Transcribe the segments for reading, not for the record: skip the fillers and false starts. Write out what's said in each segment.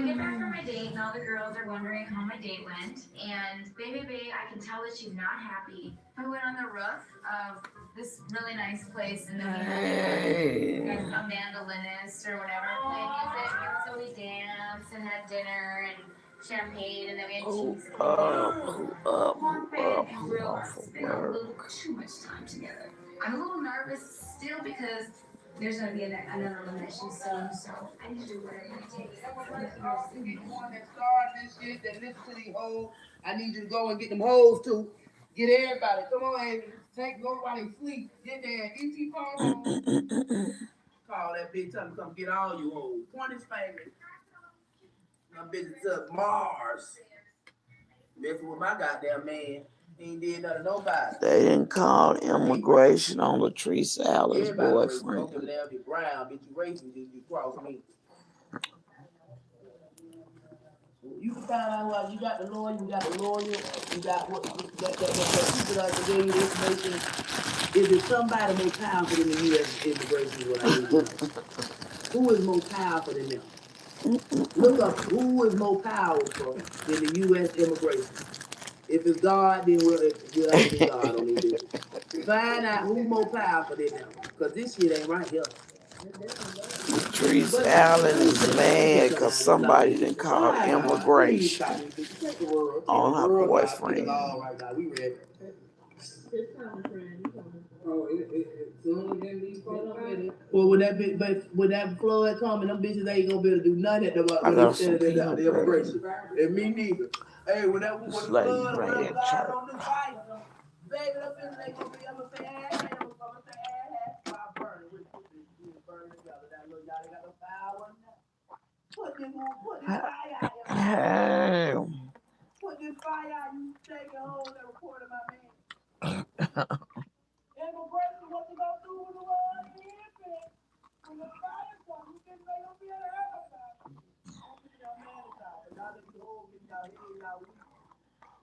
I get back from my date, and all the girls are wondering how my date went. And baby, I can tell that she's not happy. I went on the roof of this really nice place, and then we had a mandolinist or whatever play music. And so we danced and had dinner and champagne, and then we had cheesecake. And real spent a little too much time together. I'm a little nervous still because there's going to be another elimination soon, so I need to do whatever it takes. The one that started this shit, that listen to these hoes. I need you to go and get them hoes too. Get everybody. Come on, Amy. Go while they sleep. Get there. E.T. phone. Call that bitch up and come get all you hoes. Point his finger. My bitch up Mars. Messing with my goddamn man. He ain't did nothing to nobody. They didn't call immigration on Latrice Allen's boyfriend. Everybody be brown, bitch, you racist, you cross me. You can find out why you got the lawyer, you got what that people that gave you this information. Is it somebody more powerful than the U.S. immigration? What I need to know. Who is more powerful than them? Look up who is more powerful than the U.S. immigration. If it's God, then we'll be God on these bitches. Find out who's more powerful than them. Because this shit ain't right here. Latrice Allen is mad because somebody didn't call immigration on her boyfriend. Well, when that flood coming, them bitches ain't gonna be able to do nothing at the immigration. And me neither. Hey, when that flood, on the fight, baby, them bitches ain't gonna be able to say ass. Burn together. That little y'all got no power. Put this fire out. Put this fire out. You take your home and report to my man. Immigration, what you gonna do with the world here, bitch? When the fire comes, you think they gonna be able to help us out? Don't be your man about it. Y'all let you hold get y'all head, y'all weak.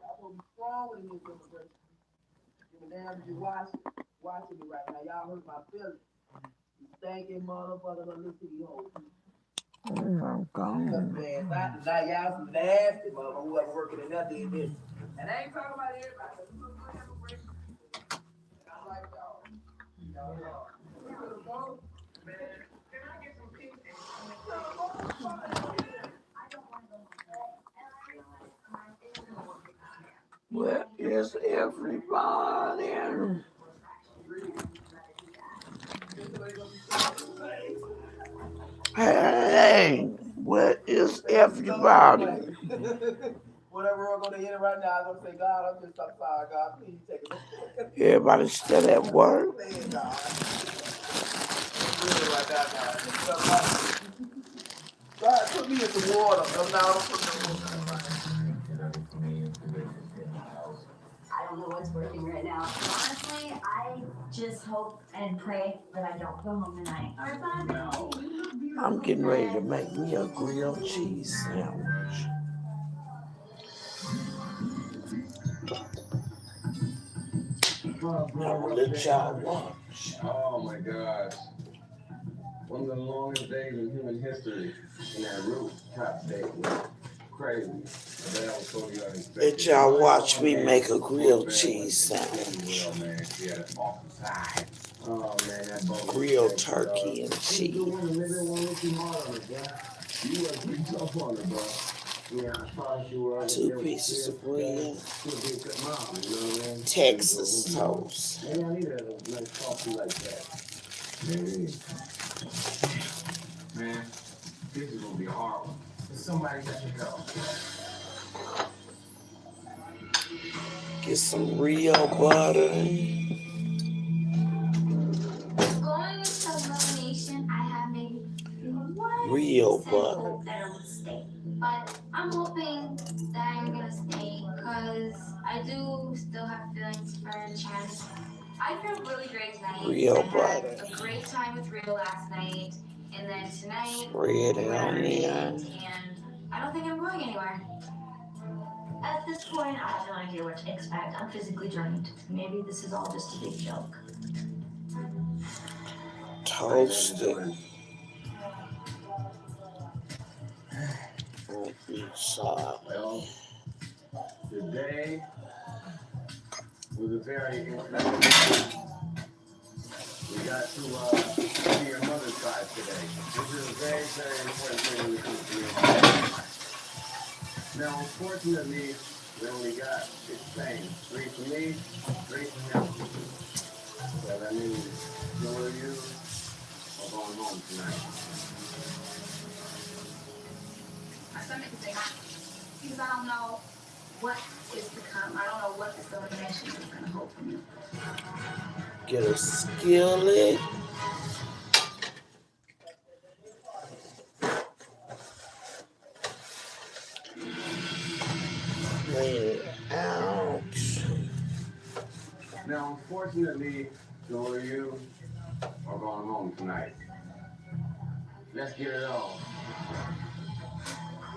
Y'all gonna be strong in this immigration. Give a damn if you watching me right now. Y'all hurt my feelings. You stinking motherfucker, gonna listen to you hold. I'm gone. Now y'all some nasty motherfucker, whoever working in that did this. And I ain't talking about everybody. You look good immigration. I like y'all. Where is everybody? Hey, where is everybody? Whatever we're going to hit it right now, I'm going to say, God, I'm just sorry, God. Please take it. Everybody still at work? God, put me in the water. I don't know what's working right now. Honestly, I just hope and pray that I don't go home tonight. I'm getting ready to make me a grilled cheese sandwich. I'm gonna let y'all watch. Oh my gosh. One of the longest days in human history in that rooftop day was crazy. Let y'all watch me make a grilled cheese sandwich. Oh man, that Grilled turkey and cheese. You was pretty tough on it, bro. Yeah, I thought you were. 2 pieces of bread. Texas toast. Maybe I need a nice coffee like that. Maybe. Man, this is gonna be horrible. Somebody got to go. Get some real butter. Going into elimination, I have maybe one Real percent butter. hope that I would stay. But I'm hoping that I'm gonna stay because I do still have feelings for Chad. I feel really great tonight. Real I butter. had a great time with Rio last night, and then tonight Spread it we're on date, there. and I don't think I'm going anywhere. At this point, I have no idea what to expect. I'm physically drained. Maybe this is all just a big joke. Toast it. Sorry. Well, today was a very interesting day. We got to see your mother's side today. This is a very, very important thing when it comes to me. Now, unfortunately, we only got 6 things. 3 for me, 3 for him. So that means 2 of you are going home tonight. My stomach is hot because I don't know what is to come. I don't know what this elimination is going to hold for me. Get a skillet. Lay it out. Now, unfortunately, 2 of you are going home tonight. Let's get it on.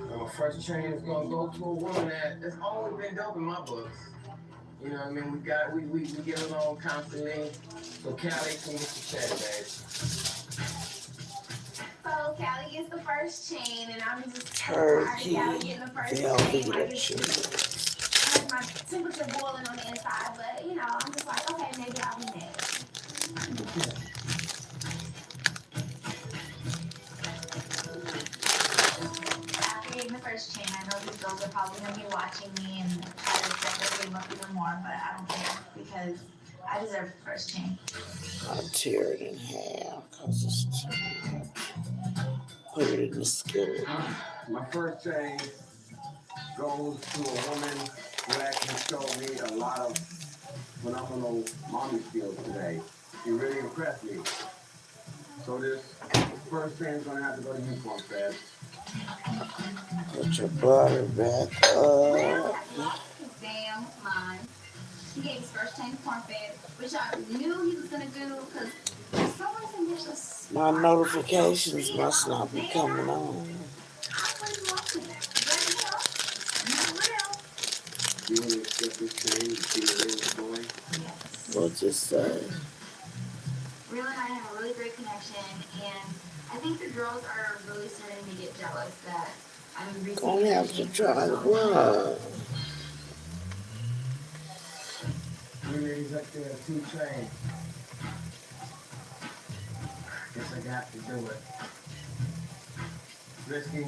Well, first chain is gonna go to a woman that's always been dope in my books. You know what I mean? We get along constantly. So Callie, can get your chain, babe. So Callie gets the first chain, and I'm just Turkey. tired of Callie getting the first chain. Velvet Like, cheese. I have my temperature boiling on the inside, but you know, I'm just like, okay, maybe I'll be next. After getting the first chain, I know these girls are probably gonna be watching me and try to set their game up even more, but I don't care because I deserve the first chain. I'll tear it in half because it's too. Put it in the skillet. My first chain goes to a woman who actually showed me a lot of phenomenal mommy skills today. She really impressed me. So this first chain is gonna have to go to you, Cornfed. Put your butter back up. Damn mine. He gave his first chain to Cornfed, which I knew he was gonna do because for some reason there's a My notifications must not be coming on. I wasn't watching it. But you know, You really accept this chain to see the real boy? yes. What's it say? Real and I have a really great connection, and I think the girls are really starting to get jealous that I'm receiving. Gonna have to try to run. You ladies up there, 2 chains. Guess I got to do it. Risky,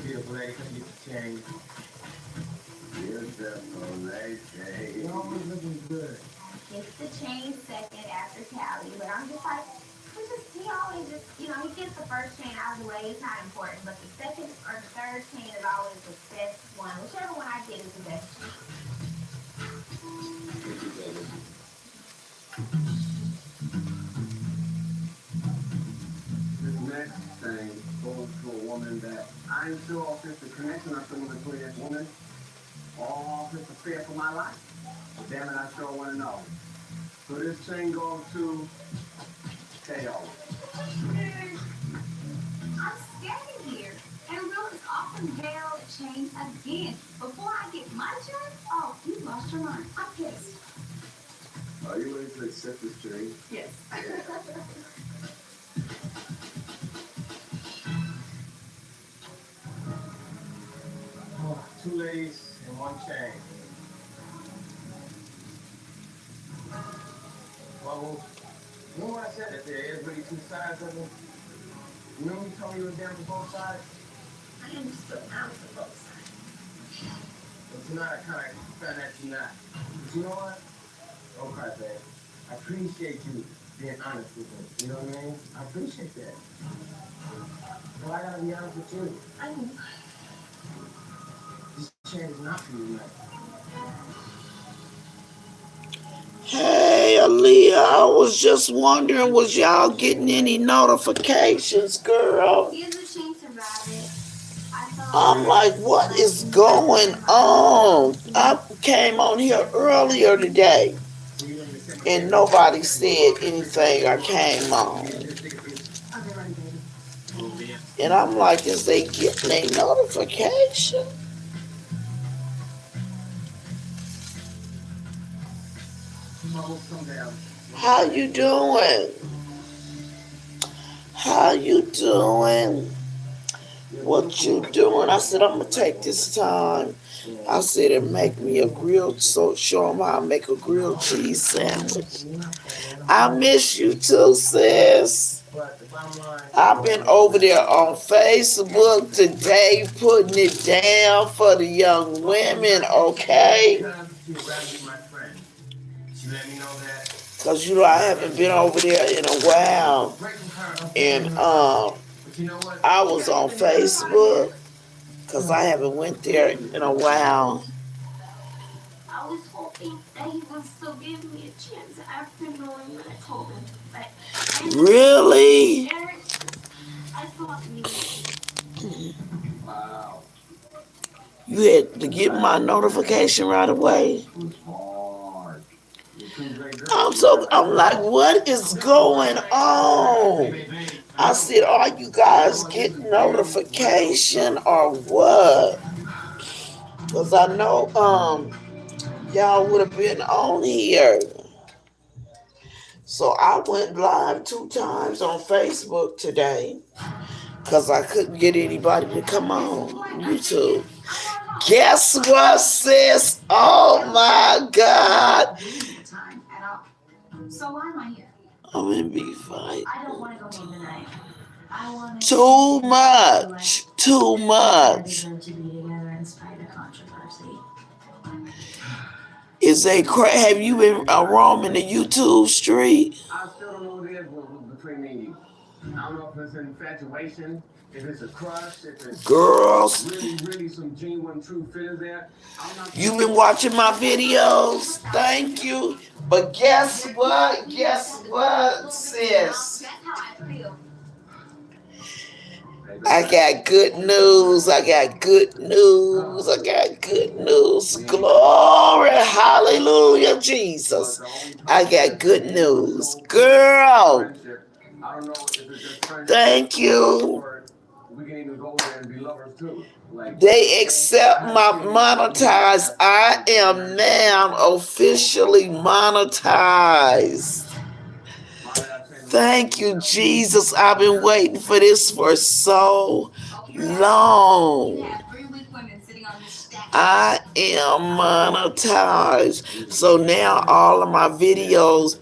beautiful lady, come get the chain. Beautiful lady. You're always looking good. I get the chain second after Callie, but I'm just like, he always just, you know, he gets the first chain out of the way, it's not important, but the second or the third chain is always the best one. Whichever one I get is the best chain. Thank you, baby. This next thing goes to a woman that I'm sure if it's a connection or something between this woman, or if it's a fear for my life. But damn it, I sure want to know. So this thing goes to Teo. I'm standing here, and Will is offering Dale a chain again. Before I get my turn, oh, you lost your mind. I'm pissed. Are you ready to accept this chain? Yes. Oh, 2 ladies and 1 chain. Well, remember what I said that there is really 2 sides of it? Remember you told me you were down for both sides? I understood. I was on both sides. But tonight I kind of found that you're not. But you know what? Don't cry, babe. I appreciate you being honest with me. You know what I mean? I appreciate that. Well, I gotta be honest with you. I know. This chain is not for you tonight. Hey, Aaliyah, I was just wondering, was y'all getting any notifications, girl? The other chain survived it. I'm like, what is going on? I came on here earlier today, and nobody said anything. I came on. And I'm like, is they getting a notification? How you doing? How you doing? what you doing? I said, I'm gonna take this time. I said, and make me a grilled, so show them how I make a grilled cheese sandwich. I miss you too, sis. I've been over there on Facebook today putting it down for the young women, okay? Cause you know I haven't been over there in a while. And I was on Facebook because I haven't went there in a while. I was hoping that he would still give me a chance after knowing what I told him. But Really? I thought maybe. Wow. You had to get my notification right away. I'm like, what is going on? I said, are you guys getting notification or what? Because I know y'all would have been on here. So I went live 2 times on Facebook today because I couldn't get anybody to come on YouTube. Guess what, sis? Oh my God. So why am I here? I'm in big fight. I don't want to go home tonight. I want to. Too much. Too much. To be together in spite of controversy. Is a have you been roaming the YouTube street? I still don't know what it is between me and you. I don't know if it's infatuation, if it's a crush, if it's Girls, really some genuine true feelings there. you've been watching my videos. Thank you. But guess what? Guess what, sis? That's how I feel. I got good news. I got good news. I got good news. Glory. Hallelujah, Jesus. I got good news. Girl. Thank you. They accept my monetized. I am now officially monetized. Thank you, Jesus. I've been waiting for this for so long. I am monetized. So now all of my videos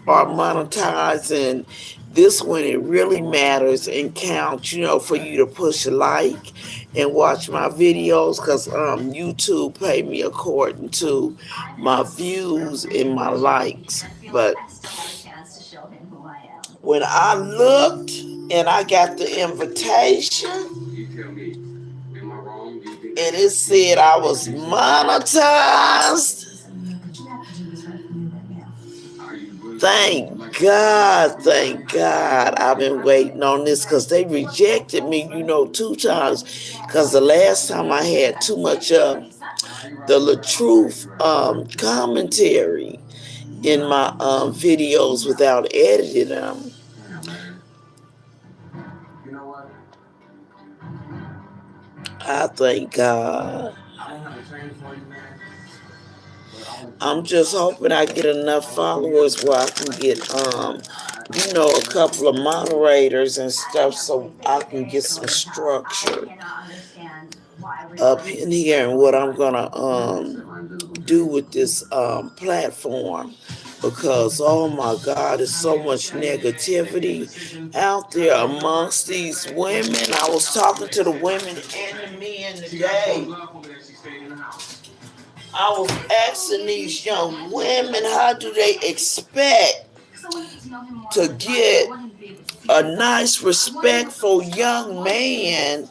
are monetized, and this one it really matters and counts, you know, for you to push a like and watch my videos, because YouTube pay me according to my views and my likes. But when I looked and I got the invitation and it said I was monetized, thank God I've been waiting on this, because they rejected me, you know, 2 times, because the last time I had too much of the LaTruth commentary in my videos without editing them. I thank God. I'm just hoping I get enough followers where I can get, you know, a couple of moderators and stuff, so I can get some structure up in here and what I'm gonna do with this platform. Because, oh my God, there's so much negativity out there amongst these women. I was talking to the women and the men today. I was asking these young women, how do they expect to get a nice, respectful young man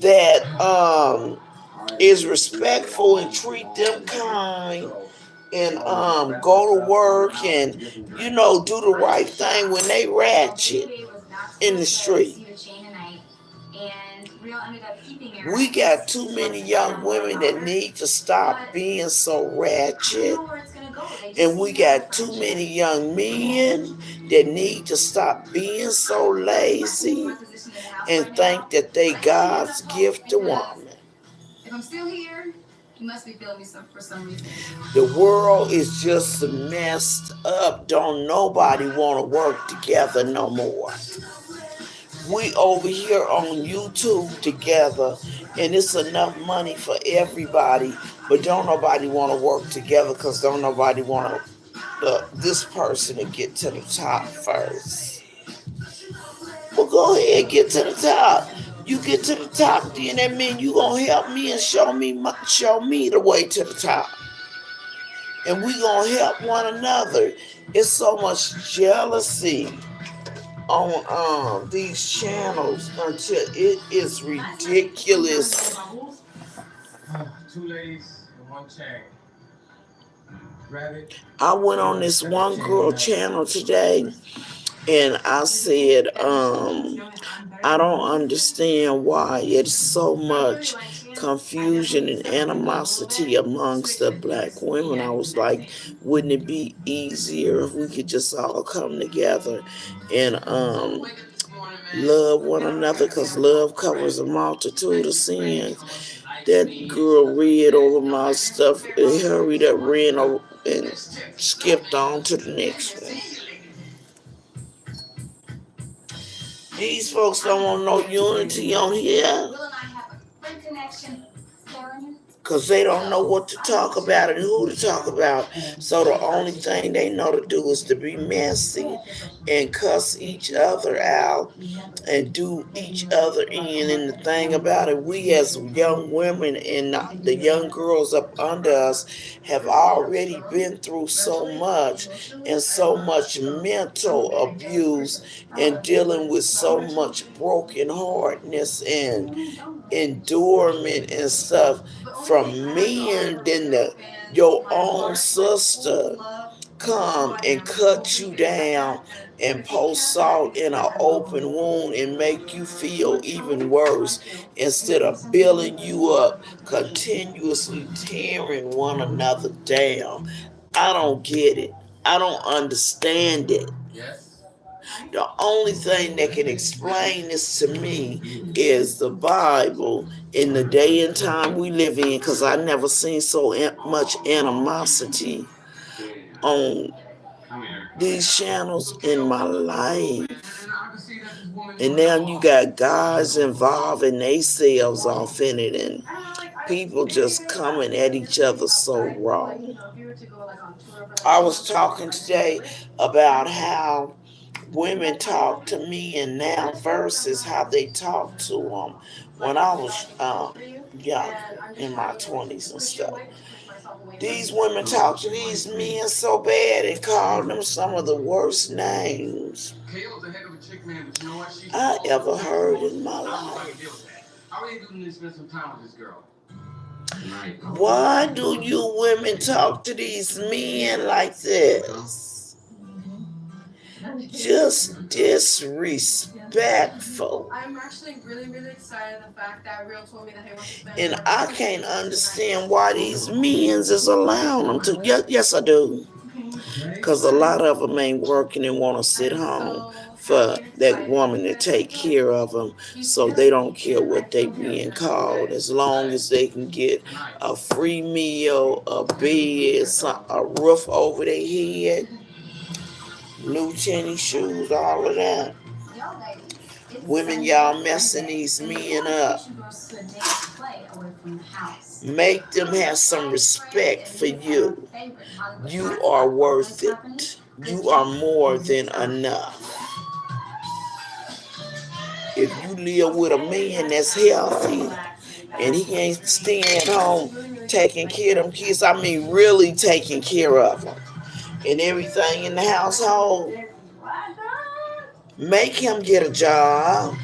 that is respectful and treat them kind and go to work and, you know, do the right thing when they ratchet in the street. We got too many young women that need to stop being so ratchet. And we got too many young men that need to stop being so lazy and think that they God's gift to woman. If I'm still here, you must be feeling me for some reason. The world is just messed up. Don't nobody want to work together no more. We over here on YouTube together, and it's enough money for everybody, but don't nobody want to work together because don't nobody want this person to get to the top first. Well, go ahead, get to the top. You get to the top, then that means you gonna help me and show me the way to the top, and we gonna help one another. It's so much jealousy on these channels until it is ridiculous. 2 ladies and 1 chain. Grab it. I went on this one girl channel today and I said, I don't understand why it's so much confusion and animosity amongst the black women. I was like, wouldn't it be easier if we could just all come together and love one another, because love covers a multitude of sins. That girl read over my stuff and hurried up, ran over and skipped on to the next one. These folks don't want no unity on here because they don't know what to talk about and who to talk about. So the only thing they know to do is to be messy and cuss each other out and do each other in. And the thing about it, we as young women and the young girls up under us have already been through so much and so much mental abuse and dealing with so much broken heartedness and endurement and stuff from men than your own sister come and cut you down and pour salt in an open wound and make you feel even worse instead of building you up, continuously tearing one another down. I don't get it. I don't understand it. The only thing that can explain this to me is the Bible in the day and time we live in, because I never seen so much animosity on these channels in my life. And now you got guys involved in themselves off in it, and people just coming at each other so wrong. I was talking today about how women talk to me and now versus how they talk to them when I was young, in my 20s and stuff. These women talk to these men so bad and call them some of the worst names I ever heard in my life. Why do you women talk to these men like this? Just disrespectful. I'm actually really, really excited the fact that Real told me that he wants to spend. And I can't understand why these men's is allowing them to. Yes, I do. Because a lot of them ain't working and want to sit home for that woman to take care of them. So they don't care what they being called, as long as they can get a free meal, a bed, a roof over their head, new tennis shoes, all of that. Women, y'all messing these men up. Make them have some respect for you. You are worth it. You are more than enough. If you live with a man that's healthy and he ain't staying home taking care of them kids, I mean really taking care of them, and everything in the household, make him get a job.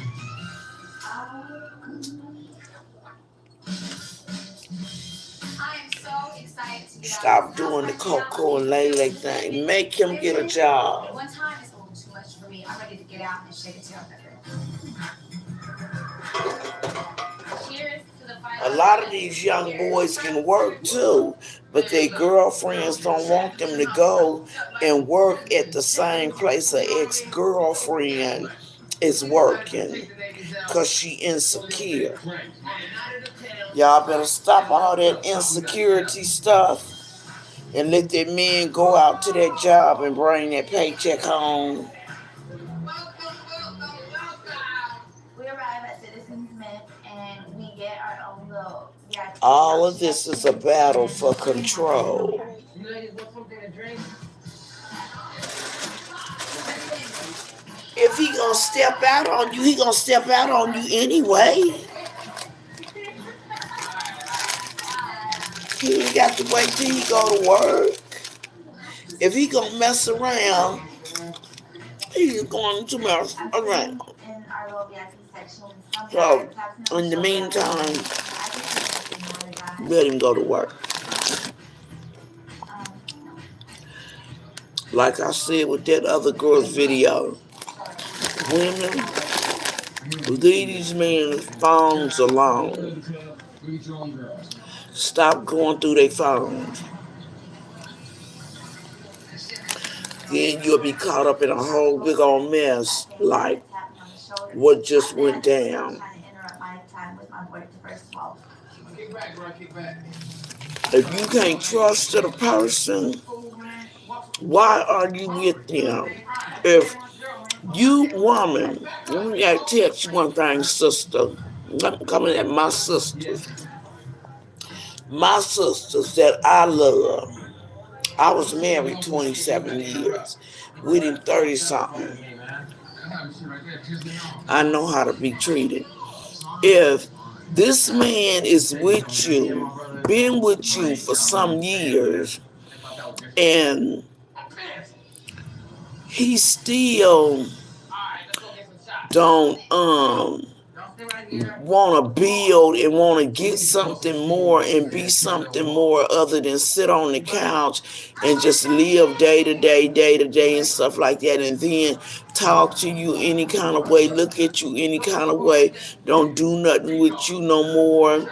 Stop doing the Coco and Lele thing. Make him get a job. One time is a little too much for me. I'm ready to get out and shake a tail feather. Cheers to the fire. A lot of these young boys can work too, but their girlfriends don't want them to go and work at the same place an ex-girlfriend is working because she insecure. Y'all better stop all that insecurity stuff and let that man go out to that job and bring that paycheck home. it and we get our own little VIP All couch of this next is to a it, battle and for we can have our own control. couch. You ladies want something to drink? If he gonna step out on you, he gonna step out on you anyway. He ain't got to wait till he go to work. If he gonna mess around, he's going to mess I'm around. sitting in our little VIP section. Some So, guys have in the no meantime, I just think more guys. let him go to work. Like I said with that other girl's video, women, leave these men's phones alone. Stop going through their phones. Then you'll be caught up in a whole big old mess like what just went down. Kick back, bro. Kick back. If you can't trust the person, why are you with them? If you woman, let me tell you one thing, sister. I'm coming at my sisters. My sisters that I love. I was married 27 years. With him 30 something. I know how to be treated. If this man is with you, been with you for some years, and he still don't want to build and want to get something more and be something more other than sit on the couch and just live day to day and stuff like that, and then talk to you any kind of way, look at you any kind of way, don't do nothing with you no more.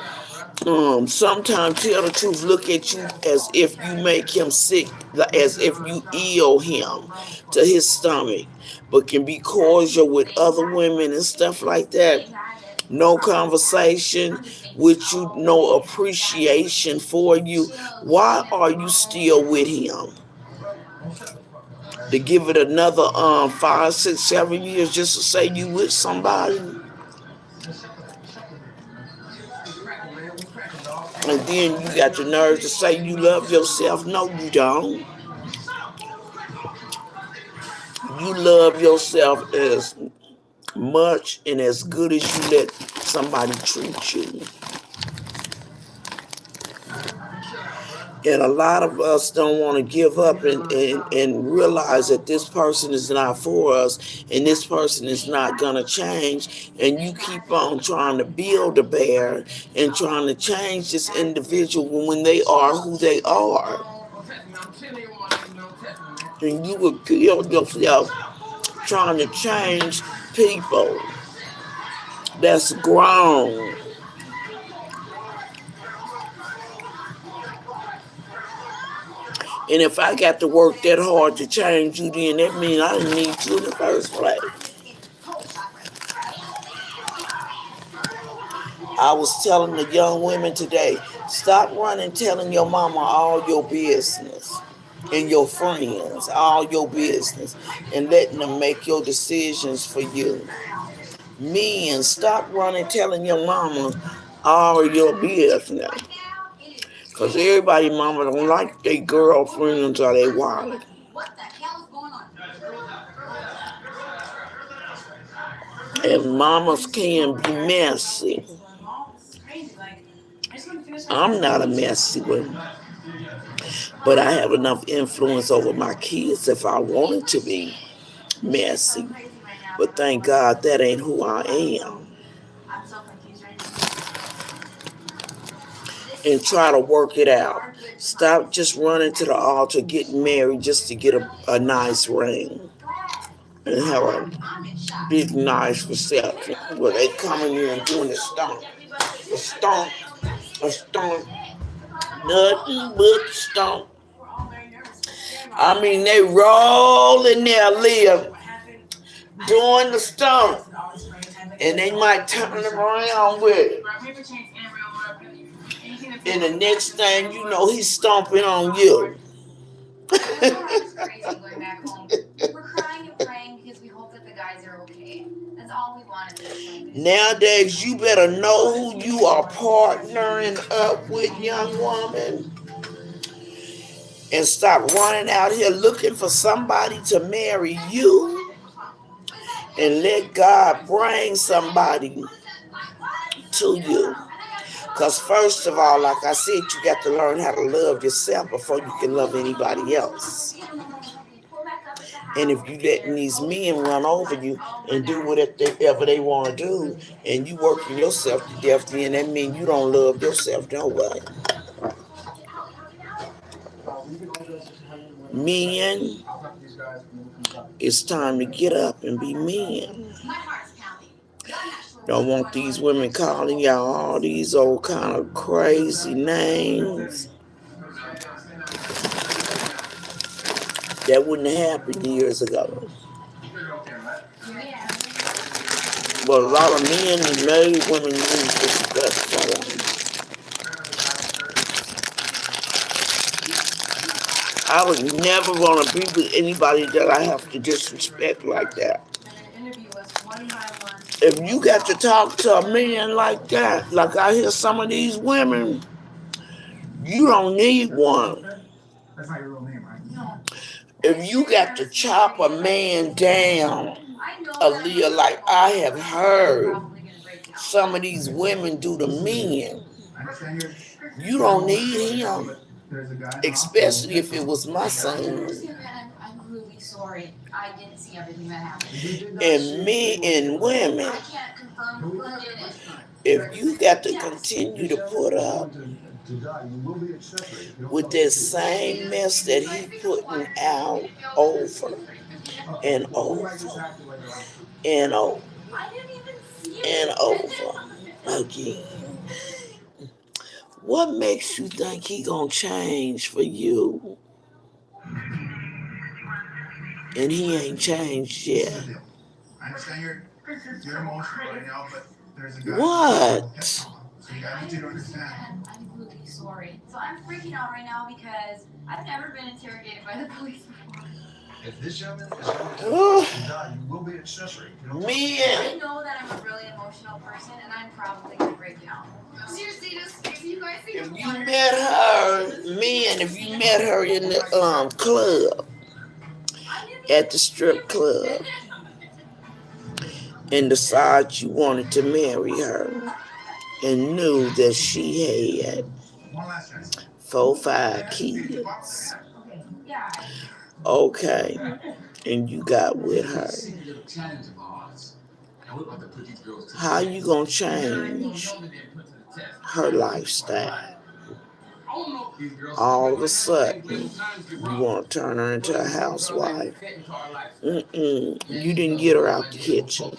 Sometimes tell the truth, look at you as if you make him sick, as if you ill him to his stomach, but can be cordial with other women and stuff like that. No conversation with you, no appreciation for you. Why are you still with him? To give it another 5, 6, 7 years just to say you with somebody? And then you got the nerve to say you love yourself. No, you don't. You love yourself as much and as good as you let somebody treat you. And a lot of us don't want to give up and realize that this person is not for us and this person is not going to change. And you keep on trying to build a bear and trying to change this individual when they are who they are. And you will kill yourself trying to change people that's grown. And if I got to work that hard to change you, then that means I didn't need you in the first place. I was telling the young women today, stop running telling your mama all your business and your friends all your business and letting them make your decisions for you. Men, stop running telling your mama all your business. Because everybody mama don't like their girlfriend until they wild. What the hell is going on? And mamas can be messy. I'm not a messy one. But I have enough influence over my kids if I wanted to be messy. But thank God that ain't who I am. I'm so confused right now. And try to work it out. Stop just running to the altar, getting married just to get a nice ring. And have a big, nice reception where they come in here and doing the stomp. A stomp. A stomp. Nothing but stomp. I mean, they roll in their lip doing the stomp. And they might turn around with it. And the next thing you know, he's stomping on you. It's crazy going back home. We're crying and praying because we hope that the guys are okay. That's all we wanted. Like, Nowadays, you better know who you are partnering up with, young woman. And stop running out here looking for somebody to marry you. And let God bring somebody to you. Because first of all, like I said, you got to learn how to love yourself before you can love anybody else. And if you letting these men run over you and do whatever they want to do, and you working yourself to death, then that means you don't love yourself, no way. Men, it's time to get up and be men. Don't want these women calling y'all all these old kind of crazy names. That wouldn't have happened years ago. But a lot of men and married women use disrespect for them. I was never going to be with anybody that I have to disrespect like that. If you got to talk to a man like that, like I hear some of these women, you don't need one. That's not your real name, right? No. If you got to chop a man down, Aaliyah, like I have heard some of these women do to men, you don't need him. Especially if it was my son. I'm really sorry. I didn't see everything that happened. And men and women, I can't confirm who did it. if you got to continue to put up with that same mess that he putting out over and over and over and over again, what makes you think he gonna change for you? And he ain't changed yet. I understand you're emotional right now, but there's a guy. What? So I need you to understand. I'm really sorry. So I'm freaking out right now because I've never been interrogated by the police before. If this gentleman is going to die, you will be accessory. I Men, know that I'm a really emotional person and I'm probably gonna break down. Seriously, just if you guys think if you met her, if you met her in the club, at the strip club, and decided you wanted to marry her, and knew that she had 4, 5 kids. Okay, and you got with her. How you gonna change her lifestyle? All of a sudden, you want to turn her into a housewife. You didn't get her out the kitchen.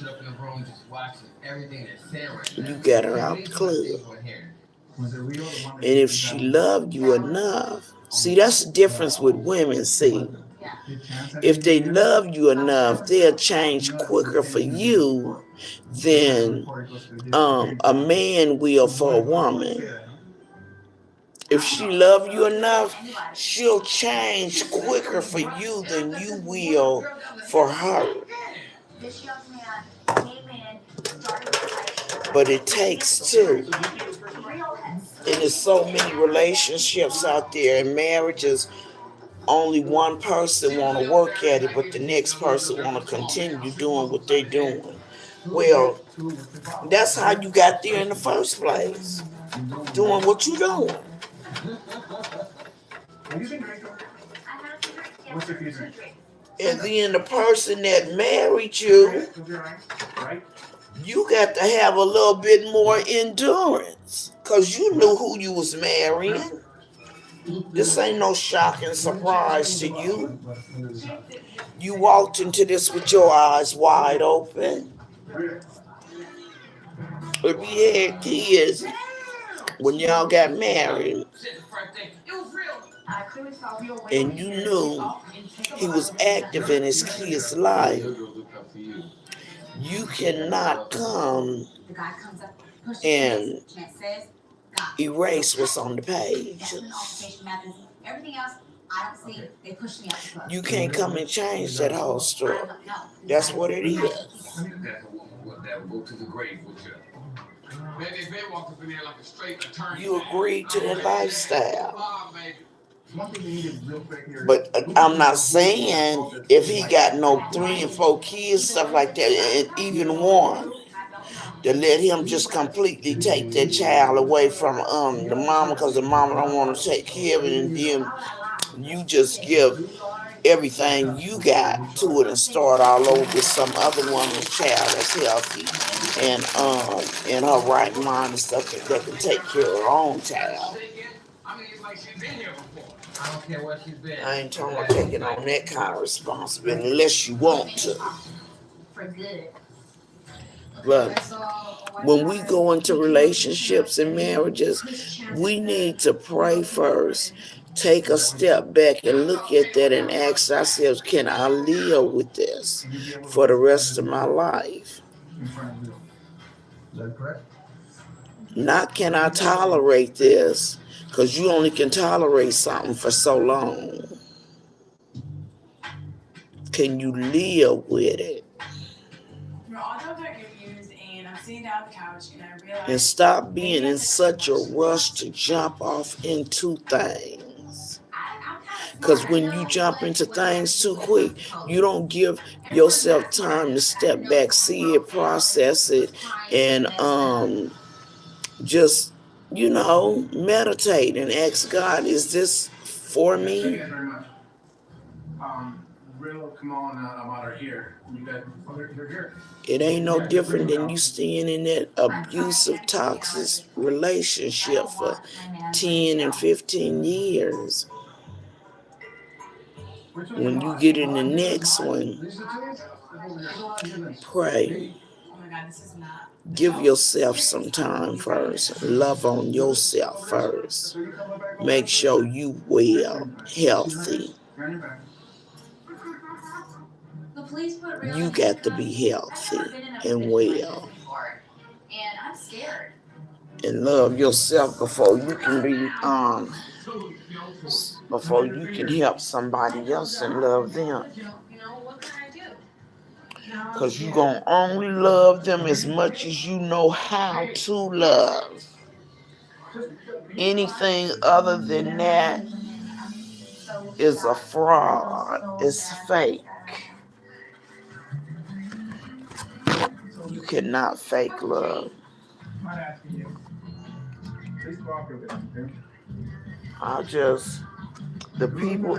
You got her out the club. And if she loved you enough, see, that's the difference with women, see. If they love you enough, they'll change quicker for you than a man will for a woman. If she loves you enough, she'll change quicker for you than you will for her. But it takes two. And there's so many relationships out there and marriages. Only one person want to work at it, but the next person want to continue doing what they're doing. Well, that's how you got there in the first place. Doing what you're doing. And then the person that married you, you got to have a little bit more endurance. Because you knew who you was marrying. This ain't no shocking surprise to you. You walked into this with your eyes wide open. If you had kids when y'all got married, and you knew he was active in his kid's life, you cannot come and erase what's on the page. You can't come and change that whole story. That's what it is. That will go to the grave with you. Maybe if they walked up in there like a straight attorney. You agree to that lifestyle. Bob, baby. One thing you need to real quick here. But I'm not saying if he got no 3 and 4 kids, stuff like that, and even one, to let him just completely take that child away from the mama because the mama don't want to take care of it, and then you just give everything you got to it and start all over with some other woman's child that's healthy and in her right mind and stuff that can take care of her own child. I mean, it's like she's been here before. I don't care where she's been. I ain't talking about taking on that kind of responsibility unless you want to. For good. But when we go into relationships and marriages, we need to pray first. Take a step back and look at that and ask ourselves, can I live with this for the rest of my life? In front of you. Is that correct? Not can I tolerate this, because you only can tolerate something for so long. Can you live with it? All jobs are confused, and I'm sitting down on the couch, and I realize. And stop being in such a rush to jump off into things. Because when you jump into things too quick, you don't give yourself time to step back, see it, process it, and just, meditate and ask God, is this for Thank me? you guys very much. Real, come on, about her here. You guys, you're here. It ain't no different than you staying in that abusive, toxic relationship for 10 and 15 years. When you get in the next one, pray. Oh my God, this is not. Give yourself some time first. Love on yourself first. Make sure you well, healthy. The police put real You got to be healthy and well. And I'm scared. And love yourself before you can be before you can help somebody else and love them. What can I do? Because you're going to only love them as much as you know how to love. Anything other than that is a fraud. It's fake. You cannot fake love. I'm not asking you. Please cooperate with me, okay?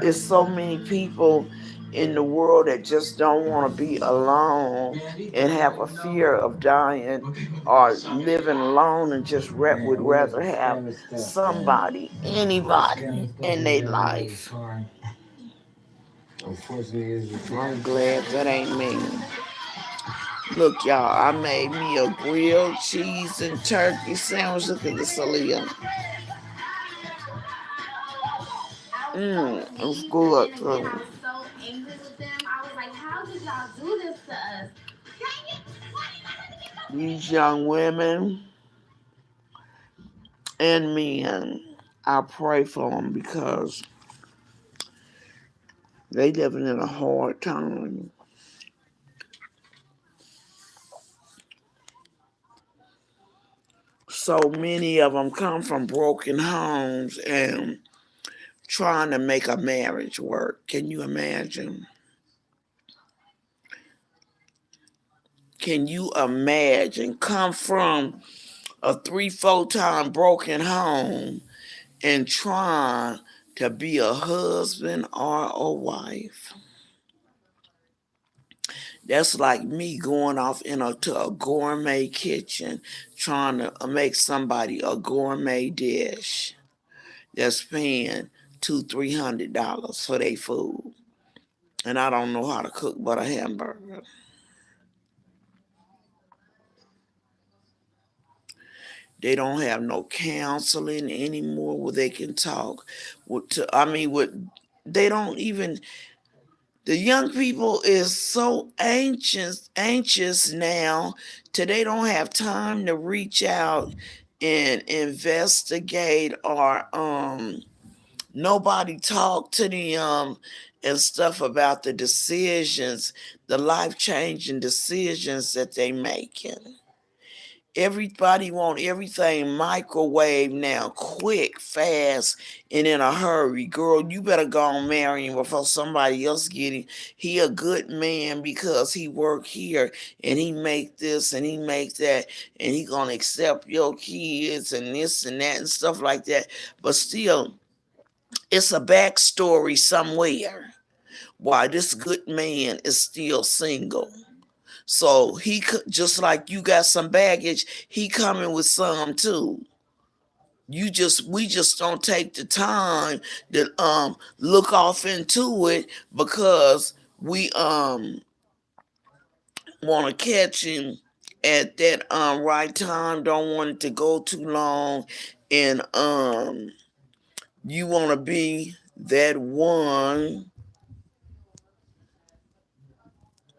It's so many people in the world that just don't want to be alone and have a fear of dying or living alone and just would rather have somebody, anybody in their life. I'm glad that ain't me. Look, y'all, I made me a grilled cheese and turkey sandwich. Look at this, Aaliyah. It's good too. I was so angry with them. I was like, how did y'all do this to us? These young women and men, I pray for them because they living in a hard time. So many of them come from broken homes and trying to make a marriage work. Can you imagine? Can you imagine? Come from a 3-4 time broken home and trying to be a husband or a wife. That's like me going off to a gourmet kitchen trying to make somebody a gourmet dish that's paying $200-$300 for their food. And I don't know how to cook but a hamburger. They don't have no counseling anymore where they can talk. They don't even. The young people is so anxious now till they don't have time to reach out and investigate or Nobody talked to them and stuff about the decisions, the life-changing decisions that they making. Everybody want everything microwave now, quick, fast, and in a hurry. Girl, you better go and marry him before somebody else get him. He a good man because he work here and he make this and he make that and he gonna accept your kids and this and that and stuff like that. But still, it's a backstory somewhere why this good man is still single. So he could, just like you got some baggage, he coming with some too. We just don't take the time to look off into it because we want to catch him at that right time, don't want it to go too long, and you want to be that one.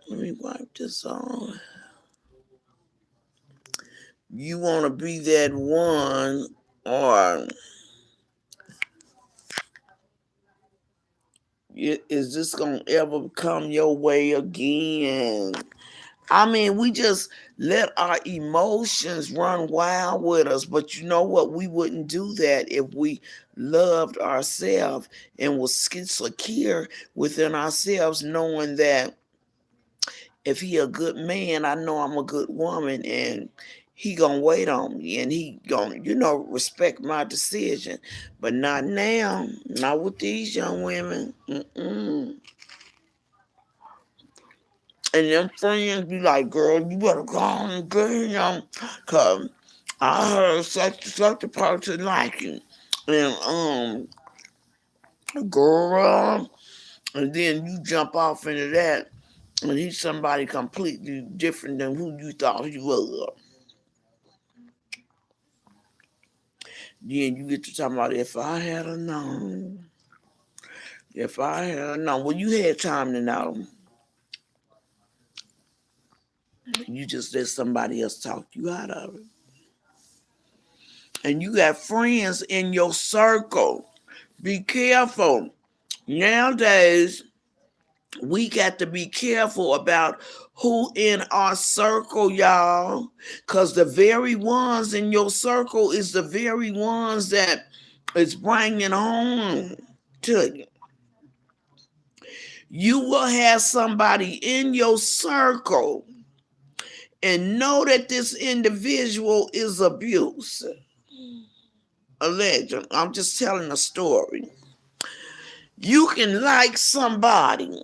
Let me wipe this on. You want to be that one, or is this going to ever come your way again? I mean, we just let our emotions run wild with us. But you know what? We wouldn't do that if we loved ourselves and was secure within ourselves, knowing that if he a good man, I know I'm a good woman, and he gonna wait on me, and he gonna, respect my decision. But not now, not with these young women. And them friends be like, girl, you better go on and get him, cause I heard such a person like you. And girl, and then you jump off into that, and he's somebody completely different than who you thought he was. Then you get to talking about if I had known. Well, you had time to know. You just let somebody else talk you out of it. And you got friends in your circle. Be careful. Nowadays, we got to be careful about who in our circle, y'all. Because the very ones in your circle is the very ones that is bringing home to you. You will have somebody in your circle and know that this individual is abusive. Alleged. I'm just telling a story. You can like somebody,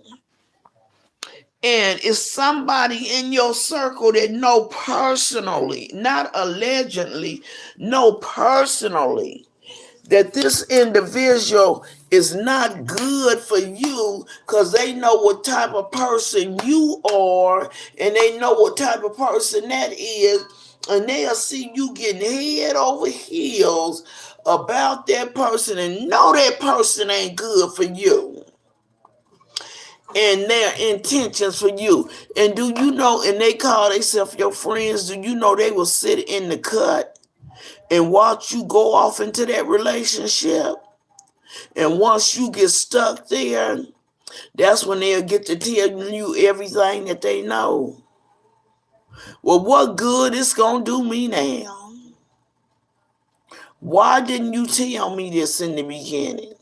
and it's somebody in your circle that know personally, not allegedly, know personally that this individual is not good for you because they know what type of person you are and they know what type of person that is, and they'll see you getting head over heels about that person and know that person ain't good for you and their intentions for you. And do you know, and they call themselves your friends, do you know they will sit in the cut and watch you go off into that relationship? And once you get stuck there, that's when they'll get to tell you everything that they know. Well, what good it's gonna do me now? Why didn't you tell me this in the beginning?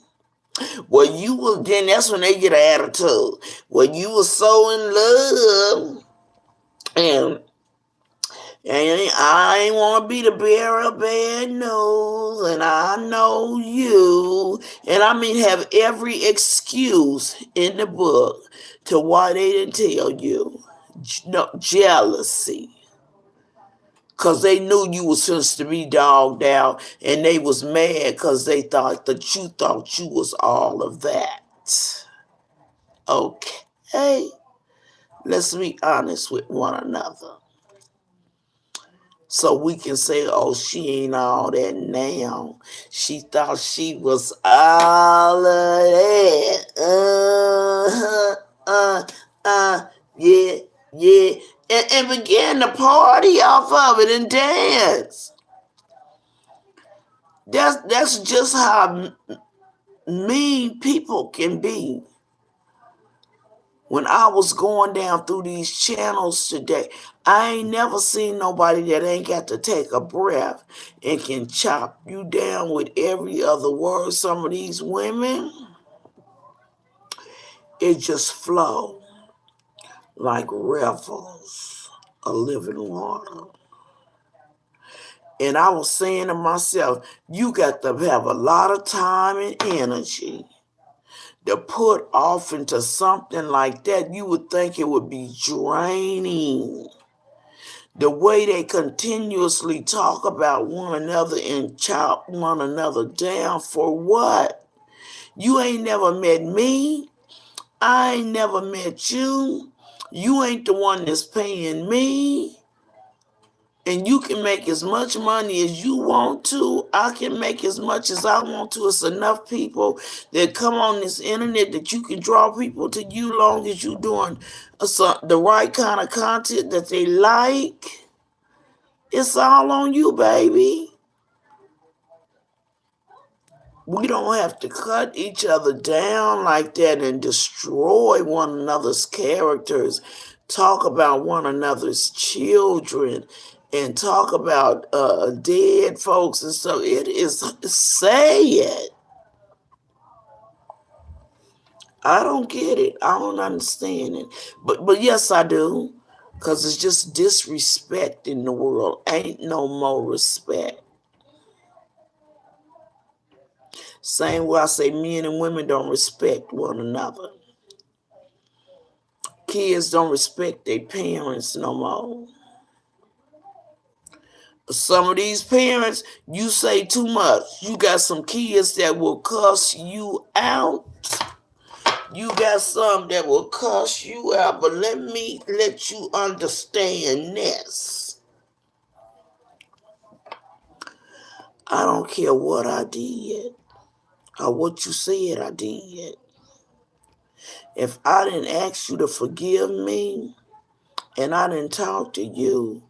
Well, then that's when they get an attitude. Well, you were so in love, and I ain't want to be the bearer of bad news, and I know you. And I mean, have every excuse in the book to why they didn't tell you. No, jealousy. Because they knew you was supposed to be dogged out, and they was mad because they thought you was all of that. Okay? Let's be honest with one another. So we can say, oh, she ain't all that now. She thought she was all of that. Yeah. And began to party off of it and dance. That's just how mean people can be. When I was going down through these channels today, I ain't never seen nobody that ain't got to take a breath and can chop you down with every other word. Some of these women, it just flow like rivers of living water. And I was saying to myself, you got to have a lot of time and energy to put off into something like that. You would think it would be draining. The way they continuously talk about one another and chop one another down for what? You ain't never met me. I ain't never met you. You ain't the one that's paying me. And you can make as much money as you want to. I can make as much as I want to. It's enough people that come on this internet that you can draw people to you long as you're doing the right kind of content that they like. It's all on you, baby. We don't have to cut each other down like that and destroy one another's characters, talk about one another's children, and talk about dead folks and stuff. It is sad. I don't get it. I don't understand it. But yes, I do. Because it's just disrespect in the world. Ain't no more respect. Same way I say men and women don't respect one another. Kids don't respect their parents no more. Some of these parents, you say too much. You got some kids that will cuss you out. You got some that will cuss you out. But let me let you understand this. I don't care what I did or what you said I did. If I didn't ask you to forgive me and I didn't talk to you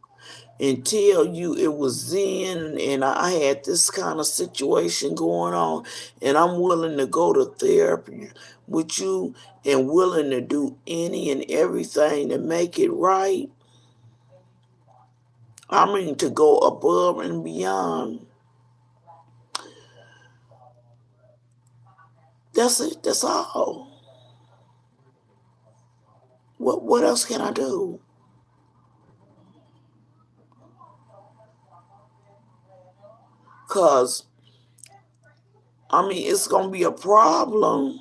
and tell you it was then and I had this kind of situation going on and I'm willing to go to therapy with you and willing to do any and everything to make it right. I mean to go above and beyond. That's it. That's all. What else can I do? Because, I mean, it's going to be a problem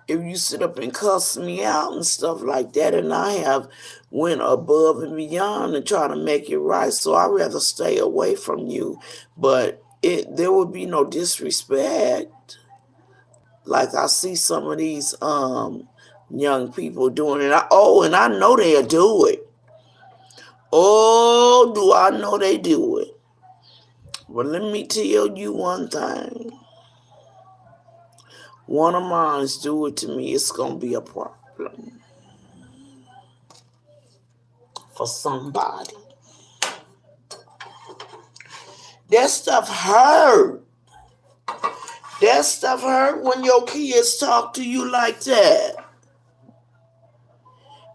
if you sit up and cuss me out and stuff like that, and I have went above and beyond and try to make it right, so I'd rather stay away from you. But there would be no disrespect. Like I see some of these young people doing it. And I know they'll do it. Oh, do I know they do it. But let me tell you one thing. One of mine's do it to me, it's going to be a problem for somebody. That stuff hurt. That stuff hurt when your kids talk to you like that.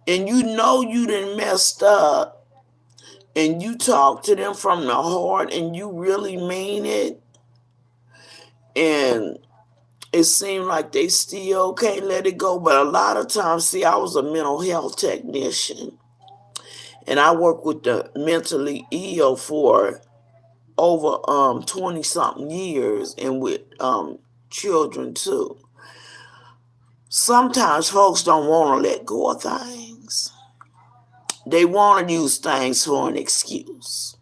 And you know you done messed up. And you talk to them from the heart and you really mean it. And it seemed like they still can't let it go. But a lot of times, see, I was a mental health technician. And I worked with the mentally ill for over 20-something years and with children too. Sometimes folks don't want to let go of things. They want to use things for an excuse.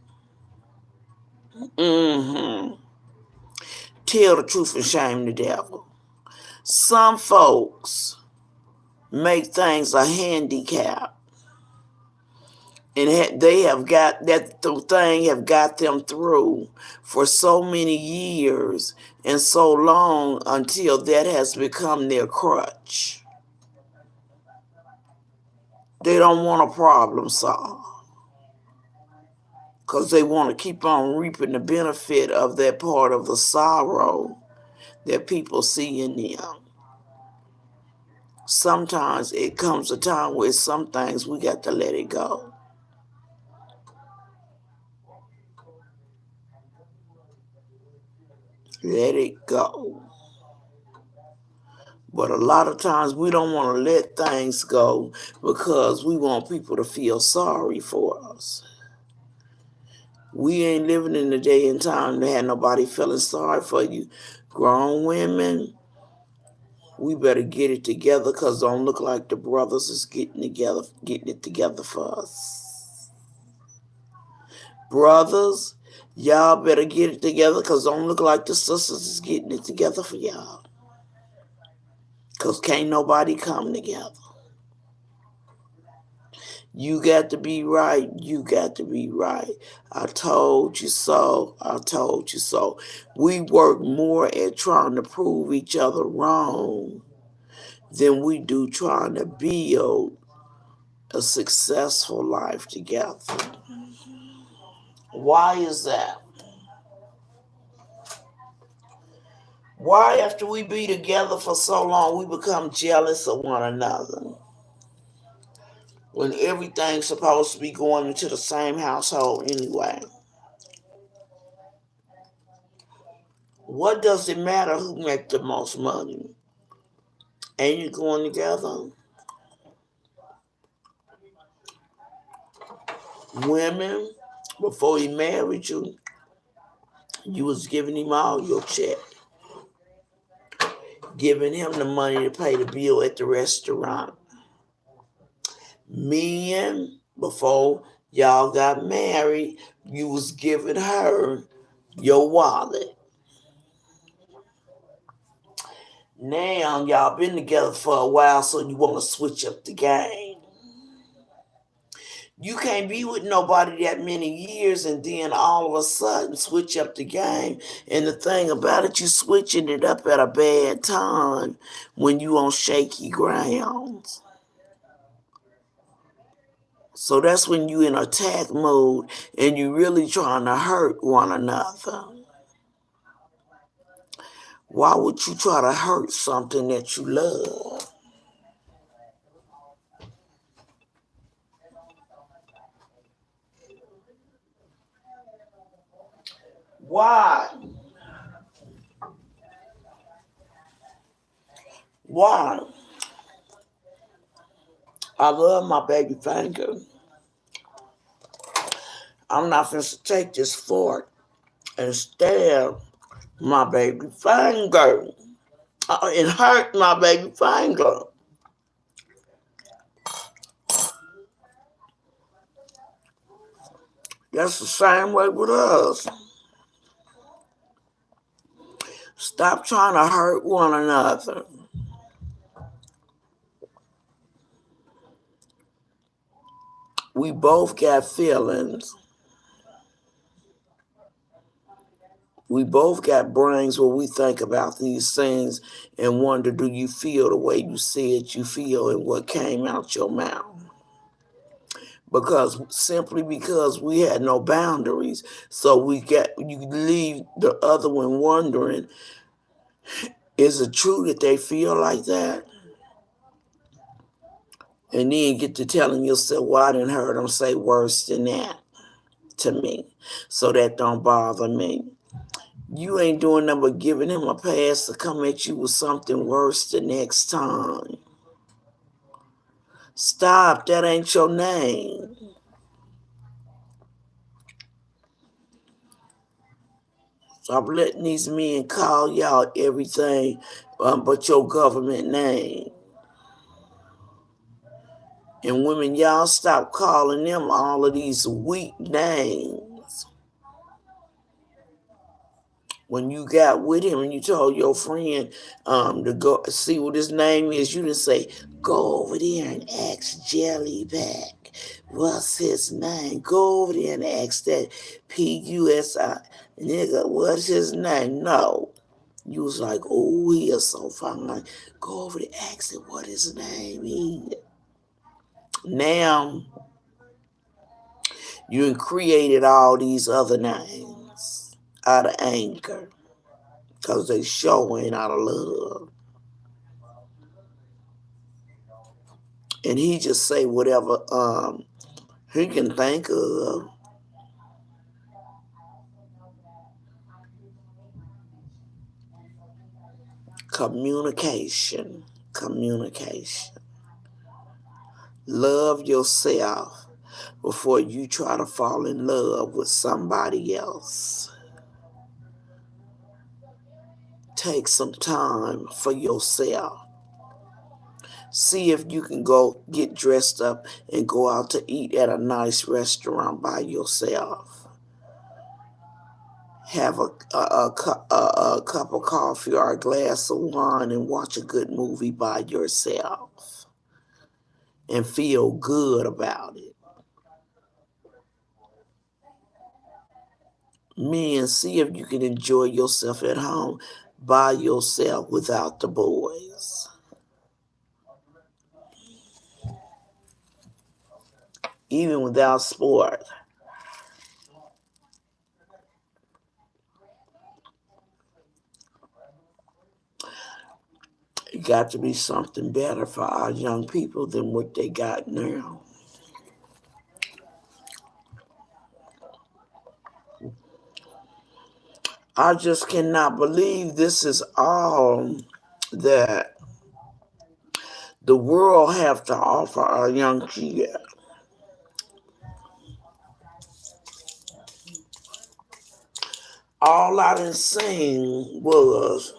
Tell the truth and shame the devil. Some folks make things a handicap. And they have got that thing have got them through for so many years and so long until that has become their crutch. They don't want a problem solved because they want to keep on reaping the benefit of that part of the sorrow that people see in them. Sometimes it comes a time where some things we got to let it go. Let it go. But a lot of times we don't want to let things go because we want people to feel sorry for us. We ain't living in the day and time to have nobody feeling sorry for you. Grown women, we better get it together because don't look like the brothers is getting it together for us. Brothers, y'all better get it together because don't look like the sisters is getting it together for y'all. Because can't nobody come together. You got to be right. You got to be right. I told you so. I told you so. We work more at trying to prove each other wrong than we do trying to build a successful life together. Why is that? Why, after we be together for so long, we become jealous of one another? When everything's supposed to be going into the same household anyway. What does it matter who makes the most money? Ain't you going together? Women, before he married you, you was giving him all your check. Giving him the money to pay the bill at the restaurant. Men, before y'all got married, you was giving her your wallet. Now y'all been together for a while, so you want to switch up the game. You can't be with nobody that many years and then all of a sudden switch up the game. And the thing about it, you switching it up at a bad time when you on shaky grounds. So that's when you in attack mode and you really trying to hurt one another. Why would you try to hurt something that you love? Why? Why? I love my baby finger. I'm not going to take this fork and stab my baby finger and hurt my baby finger. That's the same way with us. Stop trying to hurt one another. We both got feelings. We both got brains where we think about these things and wonder, do you feel the way you said you feel and what came out your mouth? Simply because we had no boundaries. So you leave the other one wondering, is it true that they feel like that? And then get to telling yourself, well, I didn't hear them say worse than that to me. So that don't bother me. You ain't doing nothing but giving him a pass to come at you with something worse the next time. Stop. That ain't your name. Stop letting these men call y'all everything but your government name. And women, y'all stop calling them all of these weak names. When you got with him and you told your friend to go see what his name is, you didn't say, go over there and ask Jellyback. What's his name? Go over there and ask that P-U-S-I. Nigga, what's his name? No. You was like, oh, he is so fine. Go over there, ask him what his name is. Now, you created all these other names out of anger. because they sure ain't out of love. And he just say whatever he can think of. Communication. Love yourself before you try to fall in love with somebody else. Take some time for yourself. See if you can go get dressed up and go out to eat at a nice restaurant by yourself. Have a cup of coffee or a glass of wine and watch a good movie by yourself and feel good about it. Men, see if you can enjoy yourself at home by yourself without the boys. Even without sport. It got to be something better for our young people than what they got now. I just cannot believe this is all that the world have to offer our young kids. All I done seen was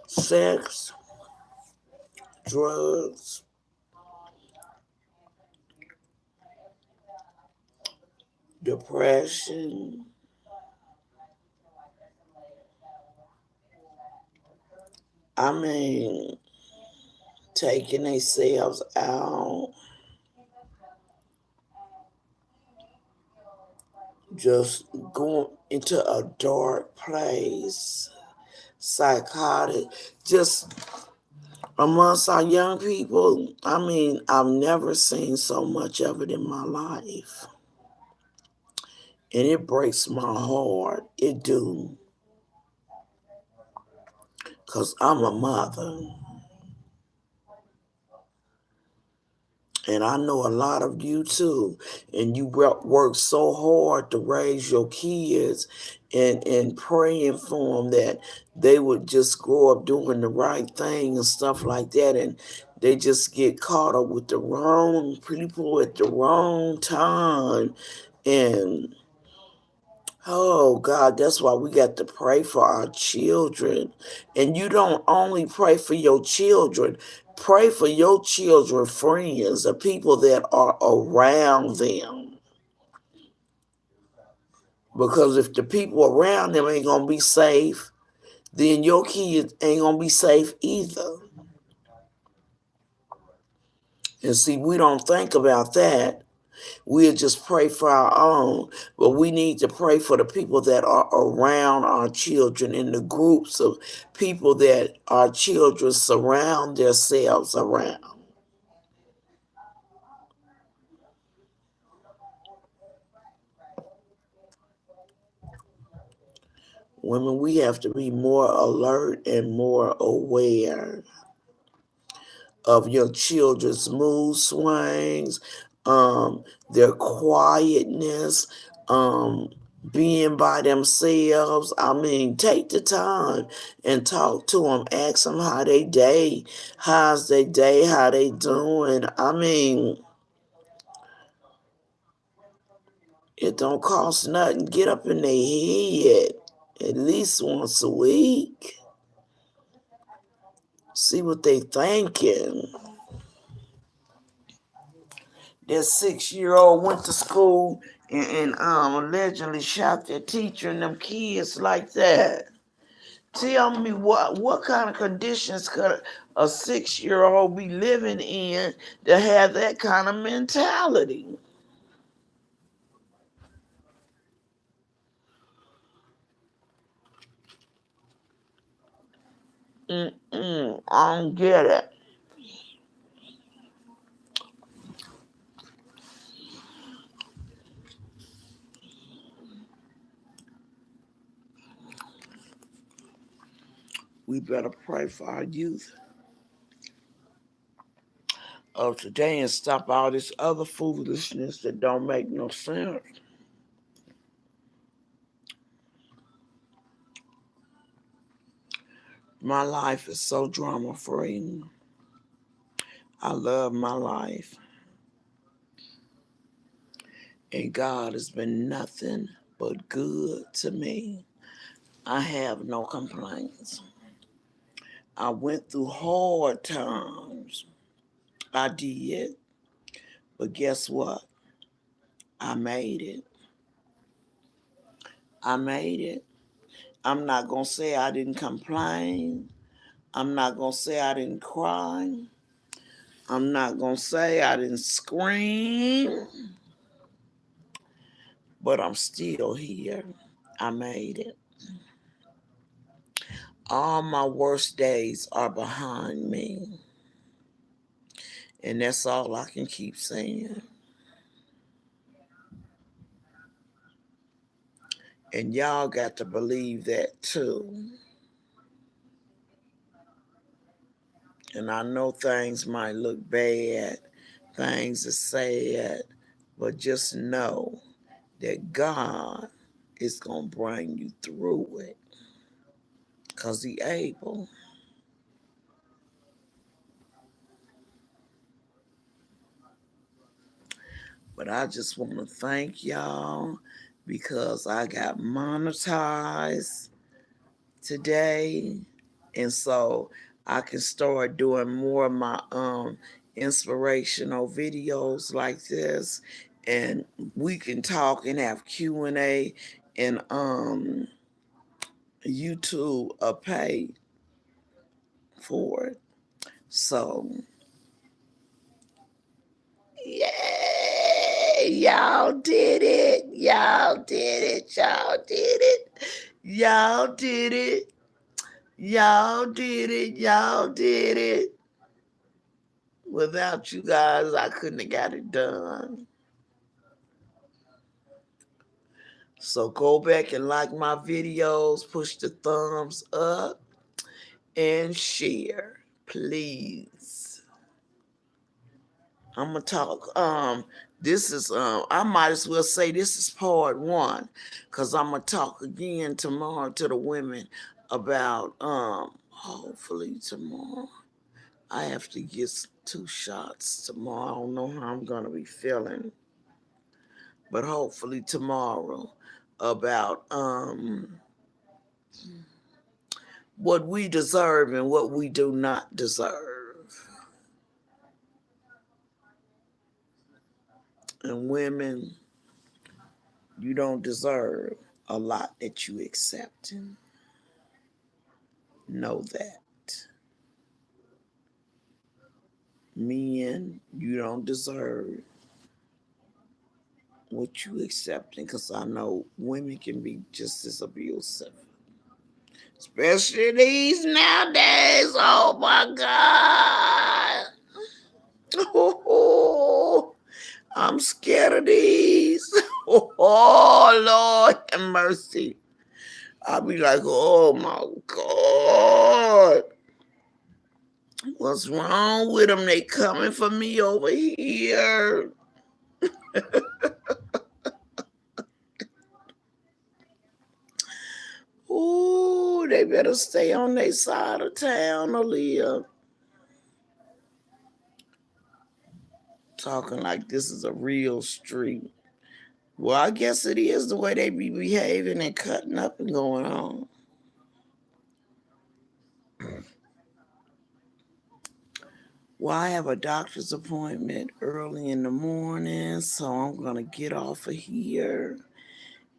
sex, drugs, depression, I mean, taking themselves out, just going into a dark place, psychotic, just amongst our young people. I mean, I've never seen so much of it in my life. And it breaks my heart. It do. Because I'm a mother. And I know a lot of you too. And you work so hard to raise your kids and praying for them that they would just grow up doing the right thing and stuff like that. And they just get caught up with the wrong people at the wrong time. And oh God, that's why we got to pray for our children. And you don't only pray for your children, pray for your children, friends, the people that are around them. Because if the people around them ain't gonna be safe, then your kids ain't gonna be safe either. And see, we don't think about that. We'll just pray for our own, but we need to pray for the people that are around our children in the groups of people that our children surround themselves around. Women, we have to be more alert and more aware of your children's mood swings, their quietness, being by themselves. I mean, take the time and talk to them. Ask them how they day, how's their day, how they doing. I mean, it don't cost nothing. Get up in their head at least once a week. See what they thinking. That 6-year-old went to school and allegedly shot their teacher and them kids like that. Tell me what kind of conditions could a 6-year-old be living in to have that kind of mentality? I don't get it. we better pray for our youth of today and stop all this other foolishness that don't make no sense. My life is so drama free. I love my life. And God has been nothing but good to me. I have no complaints. I went through hard times. I did. But guess what? I made it. I made it. I'm not going to say I didn't complain. I'm not going to say I didn't cry. I'm not going to say I didn't scream. But I'm still here. I made it. All my worst days are behind me. And that's all I can keep saying. And y'all got to believe that too. And I know things might look bad, things are sad, but just know that God is going to bring you through it. Because He able. But I just want to thank y'all because I got monetized today. And so I can start doing more of my inspirational videos like this. And we can talk and have Q&A and YouTube pay for it. So yay! Y'all did it. Y'all did it. Y'all did it. Y'all did it. Y'all did it. Y'all did it. Without you guys, I couldn't have got it done. So go back and like my videos, push the thumbs up, and share, please. I'm gonna talk. This is I might as well say this is part 1, because I'm gonna talk again tomorrow to the women about hopefully tomorrow. I have to get 2 shots tomorrow. I don't know how I'm gonna be feeling. But hopefully tomorrow about what we deserve and what we do not deserve. And women, you don't deserve a lot that you accept. Know that. Men, you don't deserve what you accepting, because I know women can be just as abusive. Especially these nowadays. Oh my God. Oh, I'm scared of these. Oh, Lord have mercy. I'll be like, oh my God. What's wrong with them? They coming for me over here. Ooh, they better stay on their side of town, Aaliyah. Talking like this is a real street. Well, I guess it is the way they be behaving and cutting up and going on. Well, I have a doctor's appointment early in the morning, so I'm going to get off of here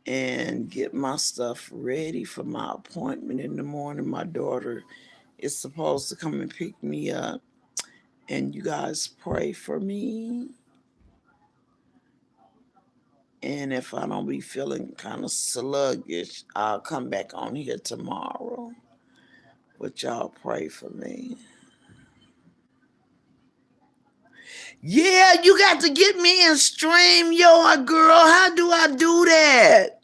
and get my stuff ready for my appointment in the morning. My daughter is supposed to come and pick me up, and you guys pray for me. And if I don't be feeling kind of sluggish, I'll come back on here tomorrow. But y'all pray for me. Yeah, you got to get me in StreamYard, girl. How do I do that?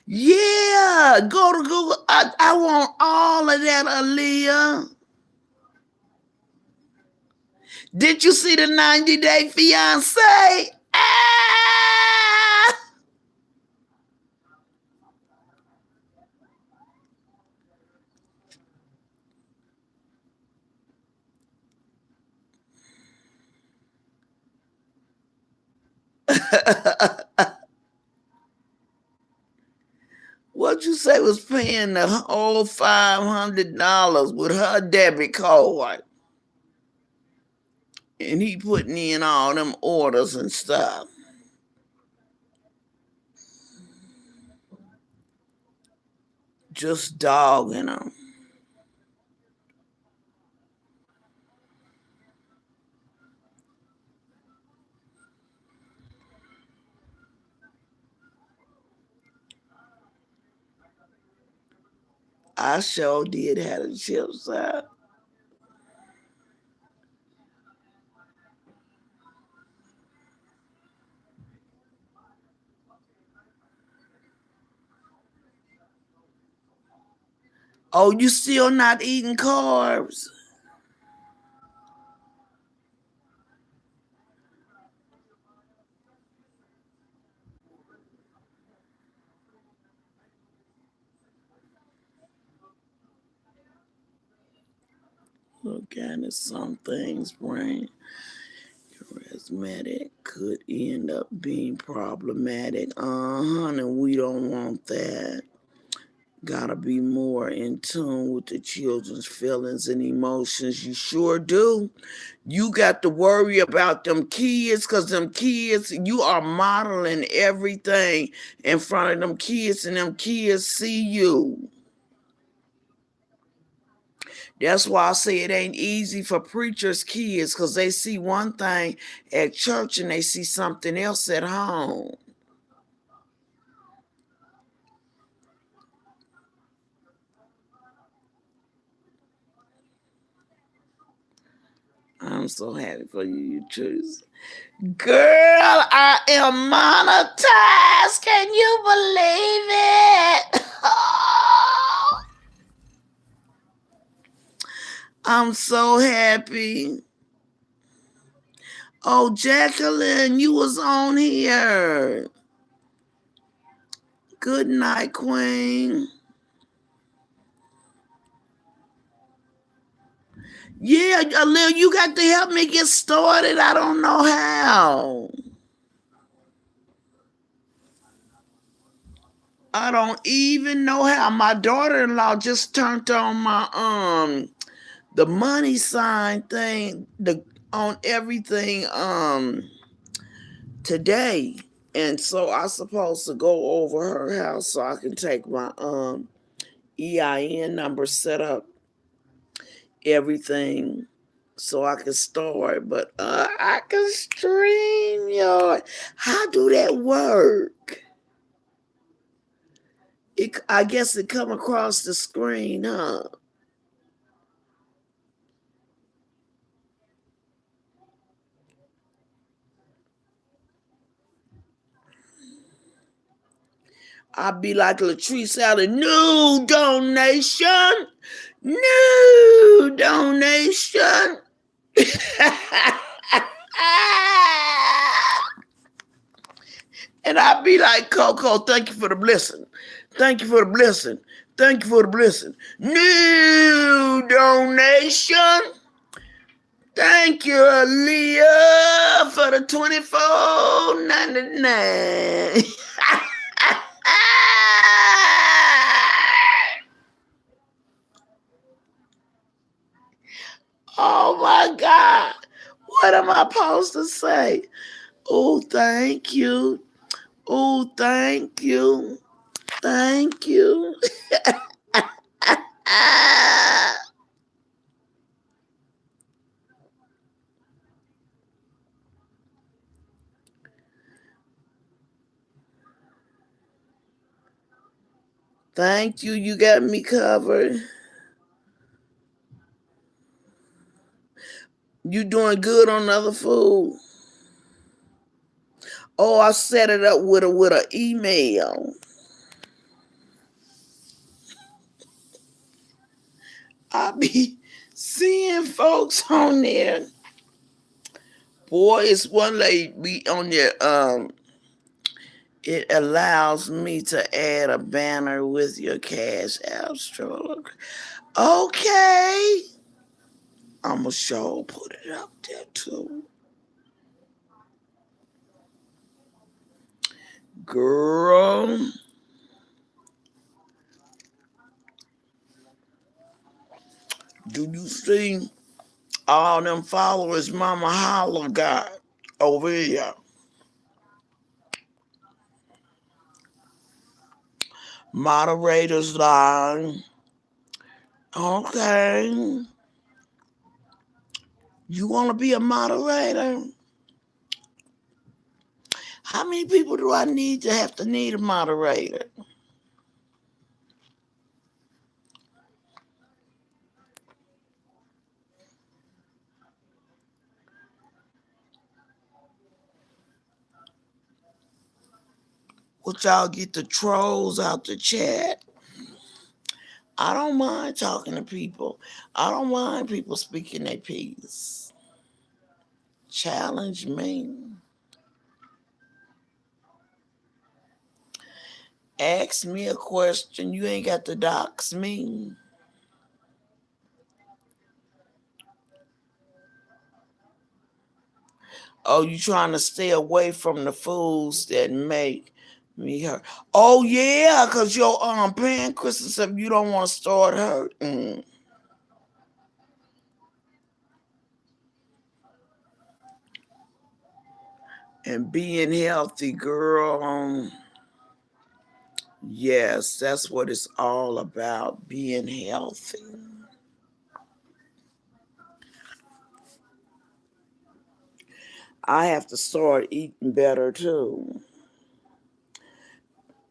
Yeah, go to Google. I want all of that, Aaliyah. Did you see the 90-Day Fiance? Ah! What you say was paying the whole $500 with her debit card, and he putting in all them orders and stuff. Just dogging them. I sure did have the chips out. Oh, you still not eating carbs? Look at it. Some things, brain charismatic could end up being problematic. And we don't want that. Gotta be more in tune with the children's feelings and emotions. You sure do. You got to worry about them kids, because them kids, you are modeling everything in front of them kids, and them kids see you. That's why I say it ain't easy for preachers' kids, because they see one thing at church and they see something else at home. I'm so happy for you, you choose. Girl, I am monetized. Can you believe it? I'm so happy. Oh, Jacqueline, you was on here. Good night, Queen. Yeah, Lil, you got to help me get started. I don't know how. I don't even know how. My daughter-in-law just turned on my the money sign thing on everything today. And so I supposed to go over her house so I can take my EIN number, set up everything so I can start. But I can stream your. How do that work? I guess it come across the screen, huh? I'll be like Latrice Allen, new donation, new donation. And I'll be like Coco, thank you for the blessing. Thank you for the blessing. Thank you for the blessing. New donation. Thank you, Aaliyah, for the $24.99. Oh my God. What am I supposed to say? Oh, thank you. Oh, thank you. Thank you. Thank you. You got me covered. You doing good on other food? Oh, I set it up with a email. I be seeing folks on there. Boy, it's one lady be on there. It allows me to add a banner with your Cash App stroller. Okay. I'ma sure put it up there too. Girl. Do you see all them followers Mama Holla got over here? Moderators line. Okay. You want to be a moderator? How many people do I need to need a moderator? Would y'all get the trolls out the chat? I don't mind talking to people. I don't mind people speaking their piece. Challenge me. Ask me a question. You ain't got to dox me. Oh, you trying to stay away from the foods that make me hurt. Oh yeah, because your pancreas and stuff, you don't want to start hurting. And being healthy, girl. Yes, that's what it's all about, being healthy. I have to start eating better too.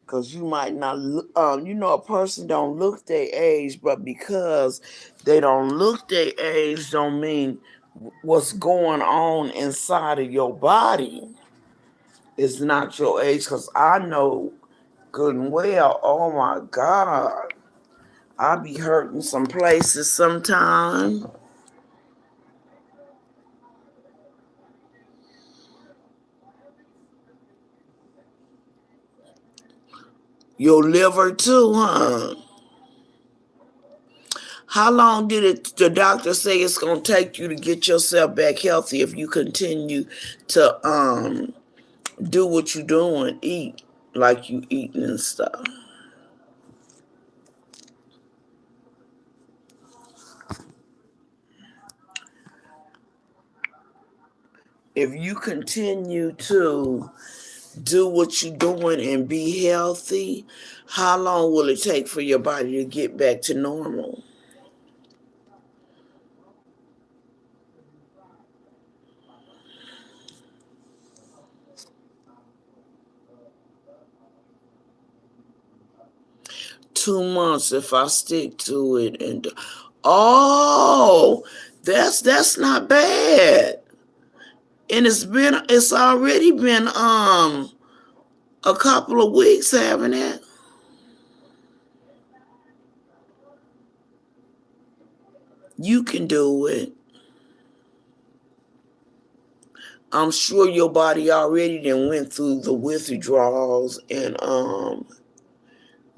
Because you might not look, a person don't look their age, but because they don't look their age don't mean what's going on inside of your body is not your age. Because I know good and well, oh my God, I be hurting some places sometime. Your liver too, huh? How long did the doctor say it's gonna take you to get yourself back healthy if you continue to do what you're doing, eat like you eating and stuff? If you continue to do what you're doing and be healthy, how long will it take for your body to get back to normal? $2 months if I stick to it. And that's not bad. And it's already been a couple of weeks, haven't it? You can do it. I'm sure your body already done went through the withdrawals and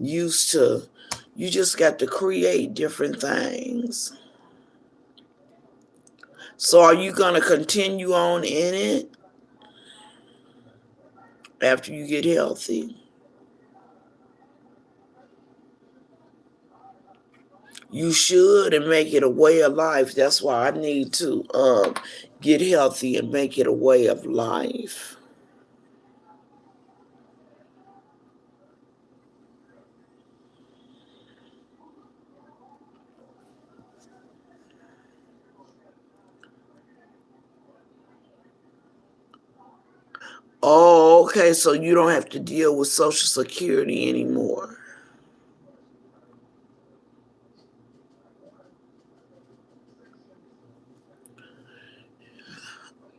used to. You just got to create different things. So are you gonna continue on in it after you get healthy? You should, and make it a way of life. That's why I need to get healthy and make it a way of life. Oh, okay, so you don't have to deal with Social Security anymore.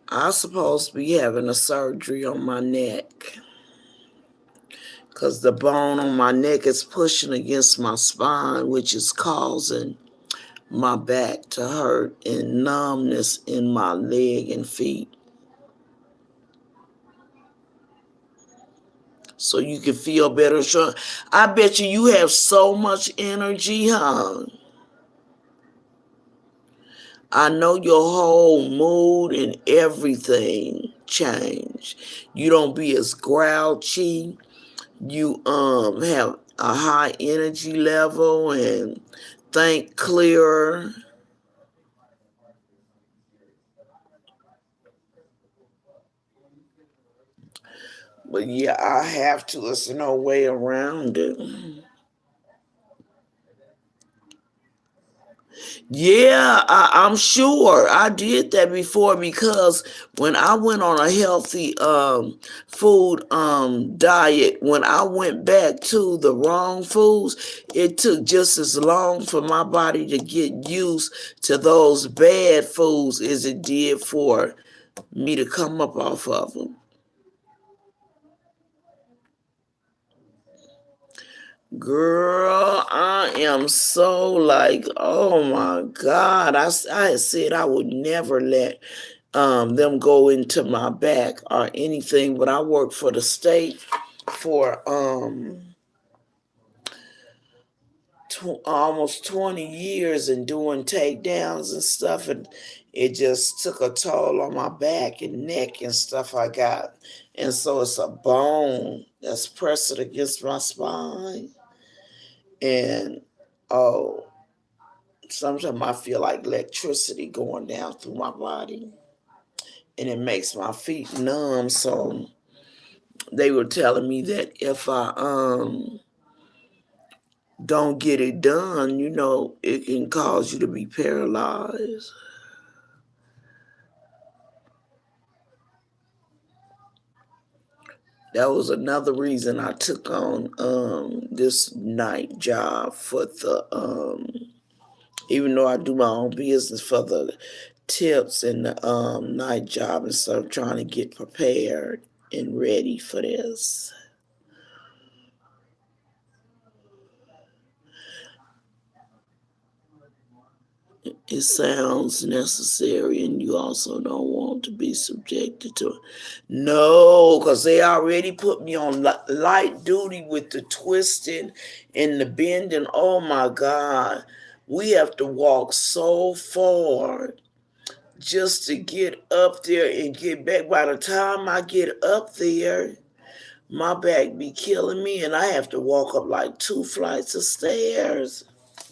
I'm supposed to be having a surgery on my neck because the bone on my neck is pushing against my spine, which is causing my back to hurt and numbness in my leg and feet. So you can feel better. Sure. I bet you have so much energy, huh? I know your whole mood and everything change. You don't be as grouchy. You have a high energy level and think clearer. But yeah, I have to. There's no way around it. Yeah, I'm sure I did that before, because when I went on a healthy food diet, when I went back to the wrong foods, it took just as long for my body to get used to those bad foods as it did for me to come up off of them. Girl, I am so like, oh my God. I had said I would never let them go into my back or anything, but I worked for the state for almost 20 years and doing takedowns and stuff, and it just took a toll on my back and neck and stuff I got. And so it's a bone that's pressed against my spine. And oh, sometimes I feel like electricity going down through my body, and it makes my feet numb. So they were telling me that if I don't get it done, it can cause you to be paralyzed. That was another reason I took on this night job for the even though I do my own business, for the tips and the night job and stuff, trying to get prepared and ready for this. It sounds necessary, and you also don't want to be subjected to it. No, because they already put me on light duty with the twisting and the bending. Oh my God. We have to walk so far just to get up there and get back. By the time I get up there, my back be killing me, and I have to walk up like 2 flights of stairs.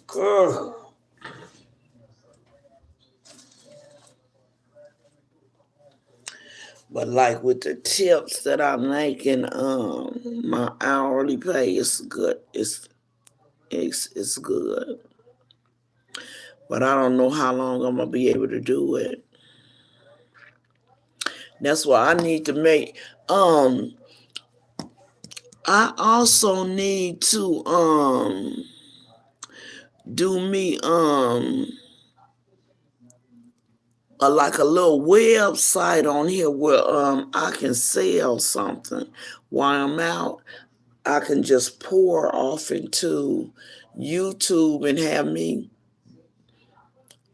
Girl. But like with the tips that I'm making, my hourly pay is good. It's good. But I don't know how long I'm gonna be able to do it. That's why I need to make I also need to do me like a little website on here where I can sell something while I'm out. I can just pour off into YouTube and have me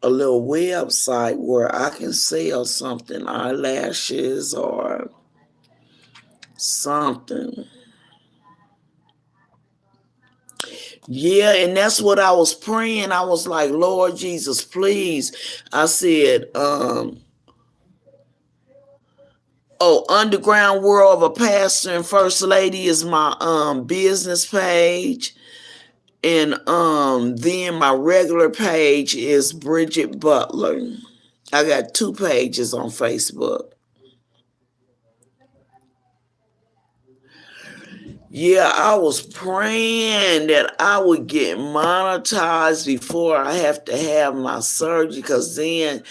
a little website where I can sell something, eyelashes or something. Yeah, and that's what I was praying. I was like, Lord Jesus, please. I said, Underground World of a Pastor and First Lady is my business page. And then my regular page is Bridget Butler. I got 2 pages on Facebook. Yeah, I was praying that I would get monetized before I have to have my surgery, because then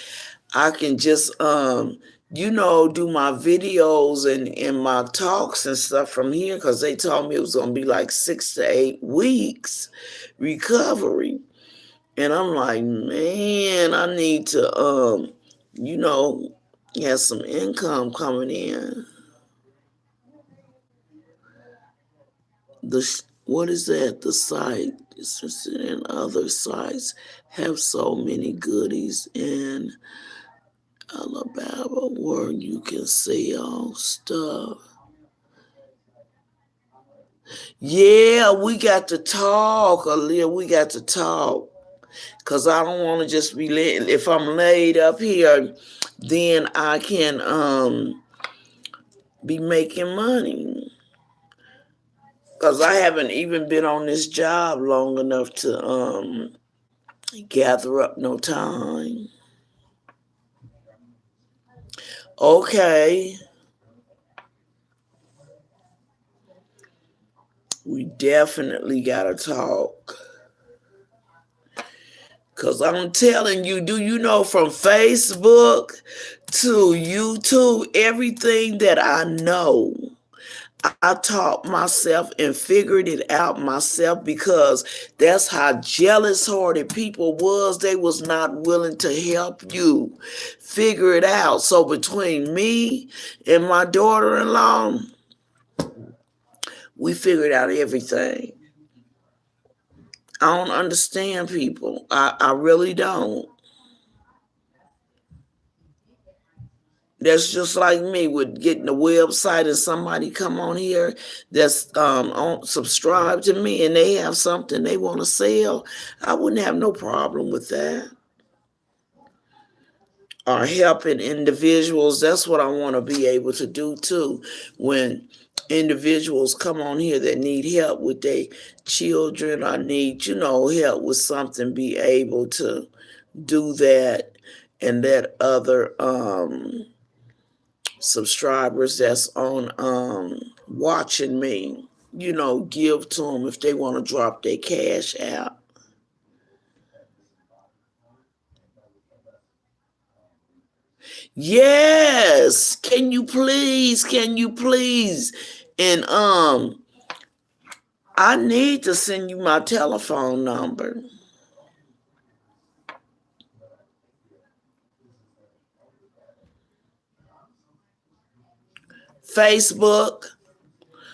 I can just, do my videos and my talks and stuff from here, because they told me it was going to be like 6 to 8 weeks recovery. And I'm like, man, I need to, have some income coming in. What is that? The site? and other sites have so many goodies in Alabama where you can see all stuff. Yeah, we got to talk, Aaliyah. We got to talk. Because I don't want to just be laying. If I'm laid up here, then I can be making money. Because I haven't even been on this job long enough to gather up no time. Okay. We definitely got to talk. Because I'm telling you, do you know from Facebook to YouTube, everything that I know, I taught myself and figured it out myself because that's how jealous-hearted people was. They was not willing to help you figure it out. So between me and my daughter-in-law, we figured out everything. I don't understand people. I really don't. That's just like me with getting a website and somebody come on here that's on subscribe to me and they have something they want to sell. I wouldn't have no problem with that. Or helping individuals. That's what I want to be able to do too. When individuals come on here that need help with their children or need, help with something, be able to do that and let other subscribers that's on watching me, give to them if they want to drop their cash out. Yes, can you please? And I need to send you my telephone number. Facebook,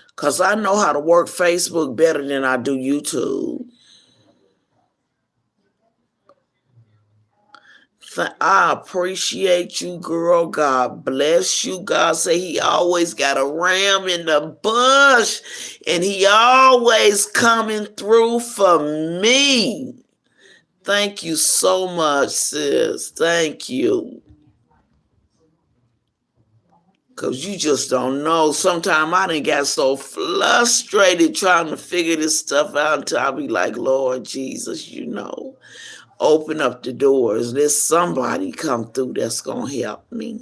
because I know how to work Facebook better than I do YouTube. I appreciate you, girl. God bless you. God say he always got a ram in the bush and he always coming through for me. Thank you so much, sis. Thank you. Because you just don't know. Sometimes I done got so frustrated trying to figure this stuff out until I be like, Lord Jesus, open up the doors. Let somebody come through that's going to help me.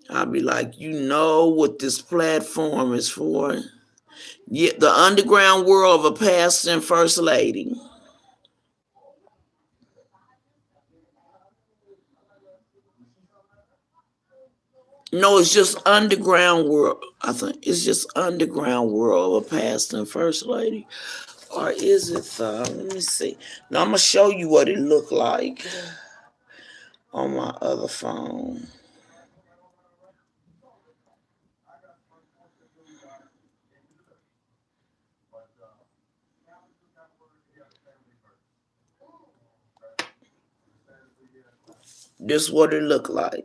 I'll be like, what this platform is for. Yeah, the underground world of a pastor and first lady. No, it's just underground world. I think it's just underground world of a pastor and first lady. Or is it, let me see. Now I'm going to show you what it looked like on my other phone. This is what it looked like.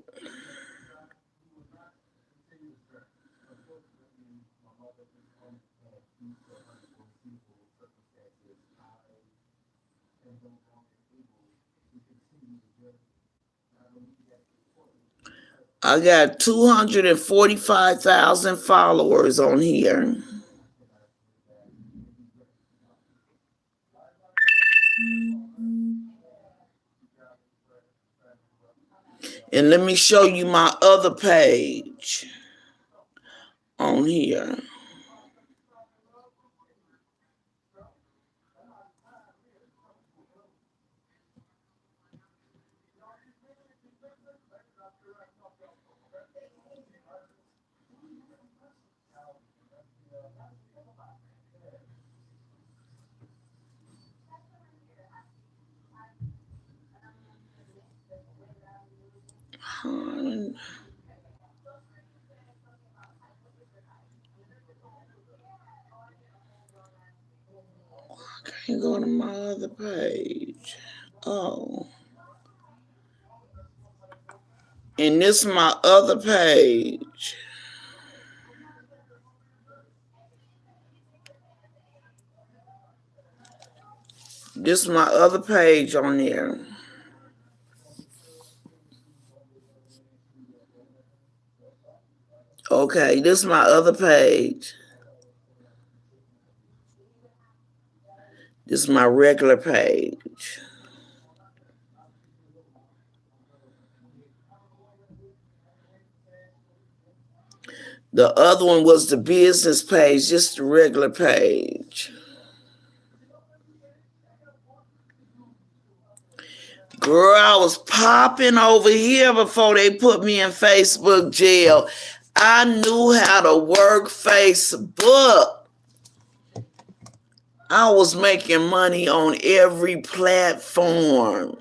I got 245,000 followers on here. And let me show you my other page on here. And go to my other page. Oh. And this is my other page. This is my other page on there. Okay, this is my other page. This is my regular page. The other one was the business page, just the regular page. Girl, I was popping over here before they put me in Facebook jail. I knew how to work Facebook. I was making money on every platform.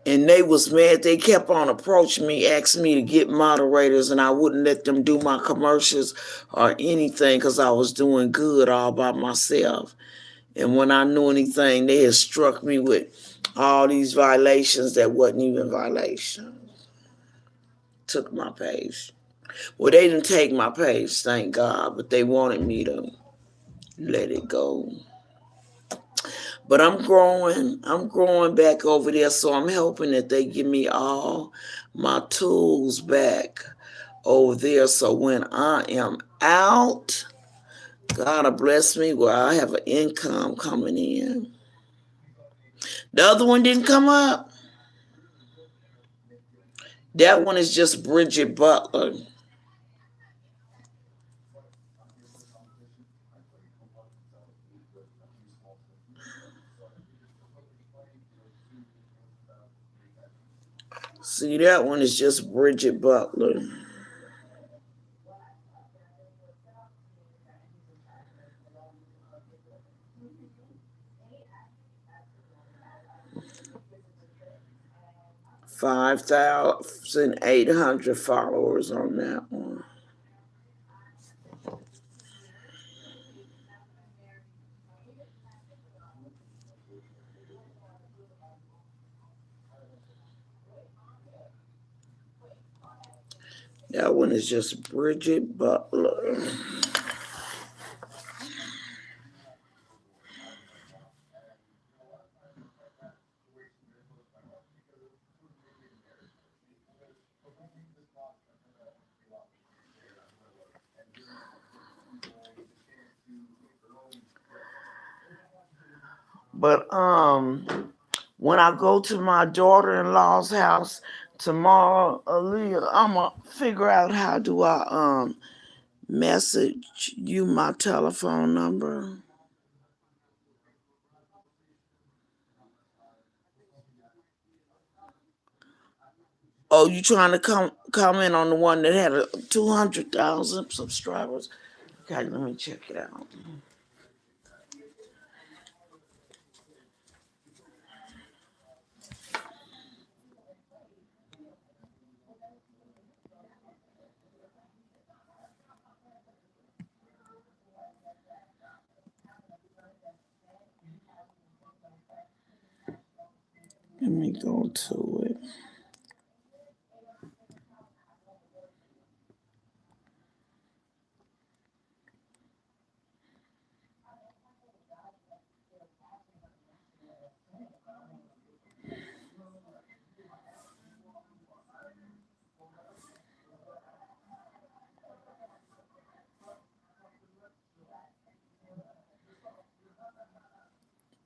And they was mad. They kept on approaching me, asking me to get moderators, and I wouldn't let them do my commercials or anything because I was doing good all by myself. And when I knew anything, they had struck me with all these violations that wasn't even violations. Took my page. Well, they didn't take my page, thank God, but they wanted me to let it go. But I'm growing back over there, so I'm hoping that they give me all my tools back over there. So when I am out, God will bless me where I have an income coming in. The other one didn't come up. That one is just Bridget Butler. See, that one is just Bridget Butler. $5,800 followers on that one. That one is just Bridget Butler. But when I go to my daughter-in-law's house tomorrow, Aaliyah, I'ma figure out how do I message you my telephone number. Oh, you trying to comment on the one that had 200,000 subscribers? Okay, let me check it out. Let me go to it.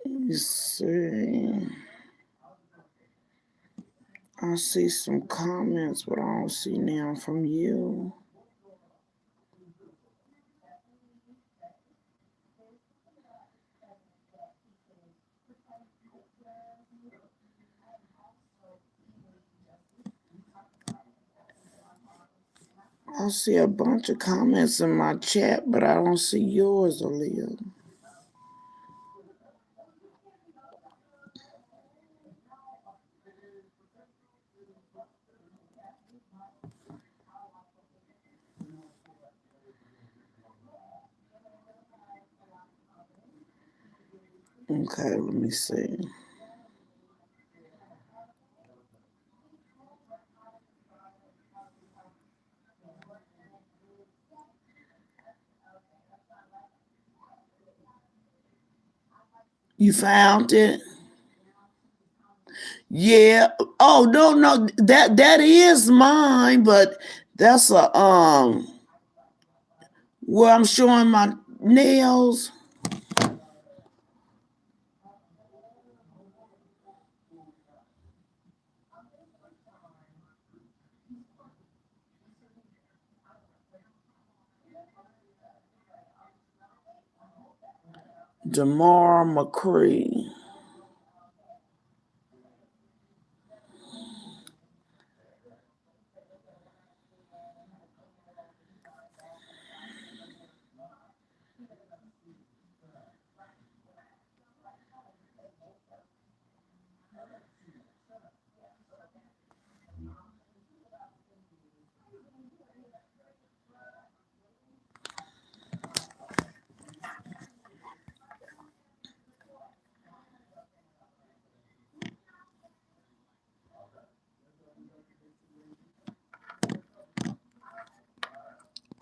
Let me see. I see some comments, but I don't see now from you. I see a bunch of comments in my chat, but I don't see yours, Aaliyah. Okay, let me see. You found it? Yeah. Oh no, that is mine, but that's a where I'm showing my nails. Damar McCree.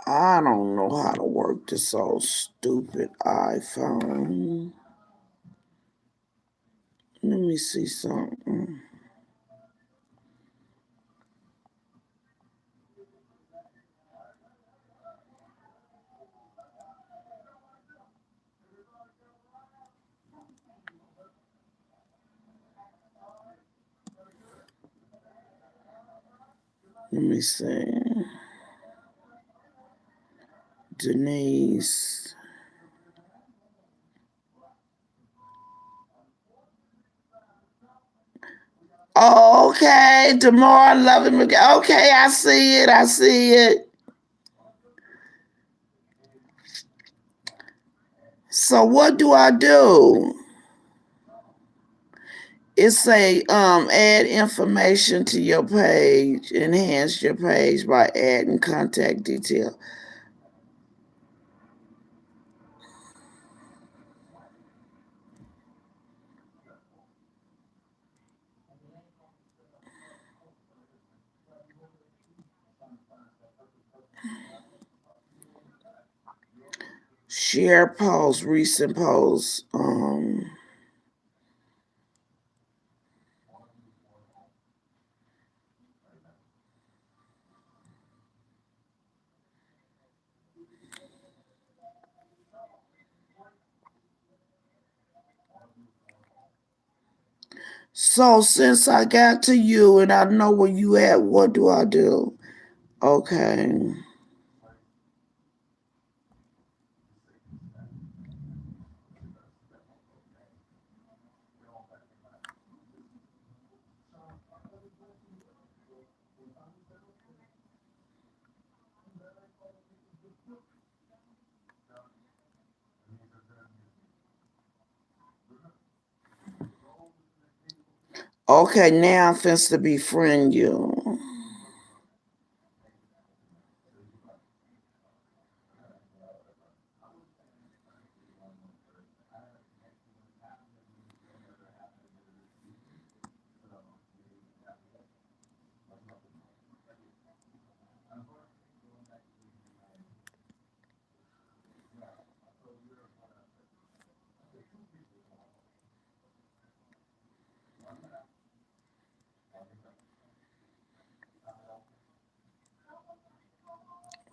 I don't know how to work this old stupid iPhone. Let me see something. Let me see. Denise. Oh, okay. Damar Loving McGee. Okay, I see it. I see it. So what do I do? It's a add information to your page, enhance your page by adding contact detail. Share posts, recent posts. So since I got to you and I know where you at, what do I do? Okay. Okay, now I'm finna befriend you.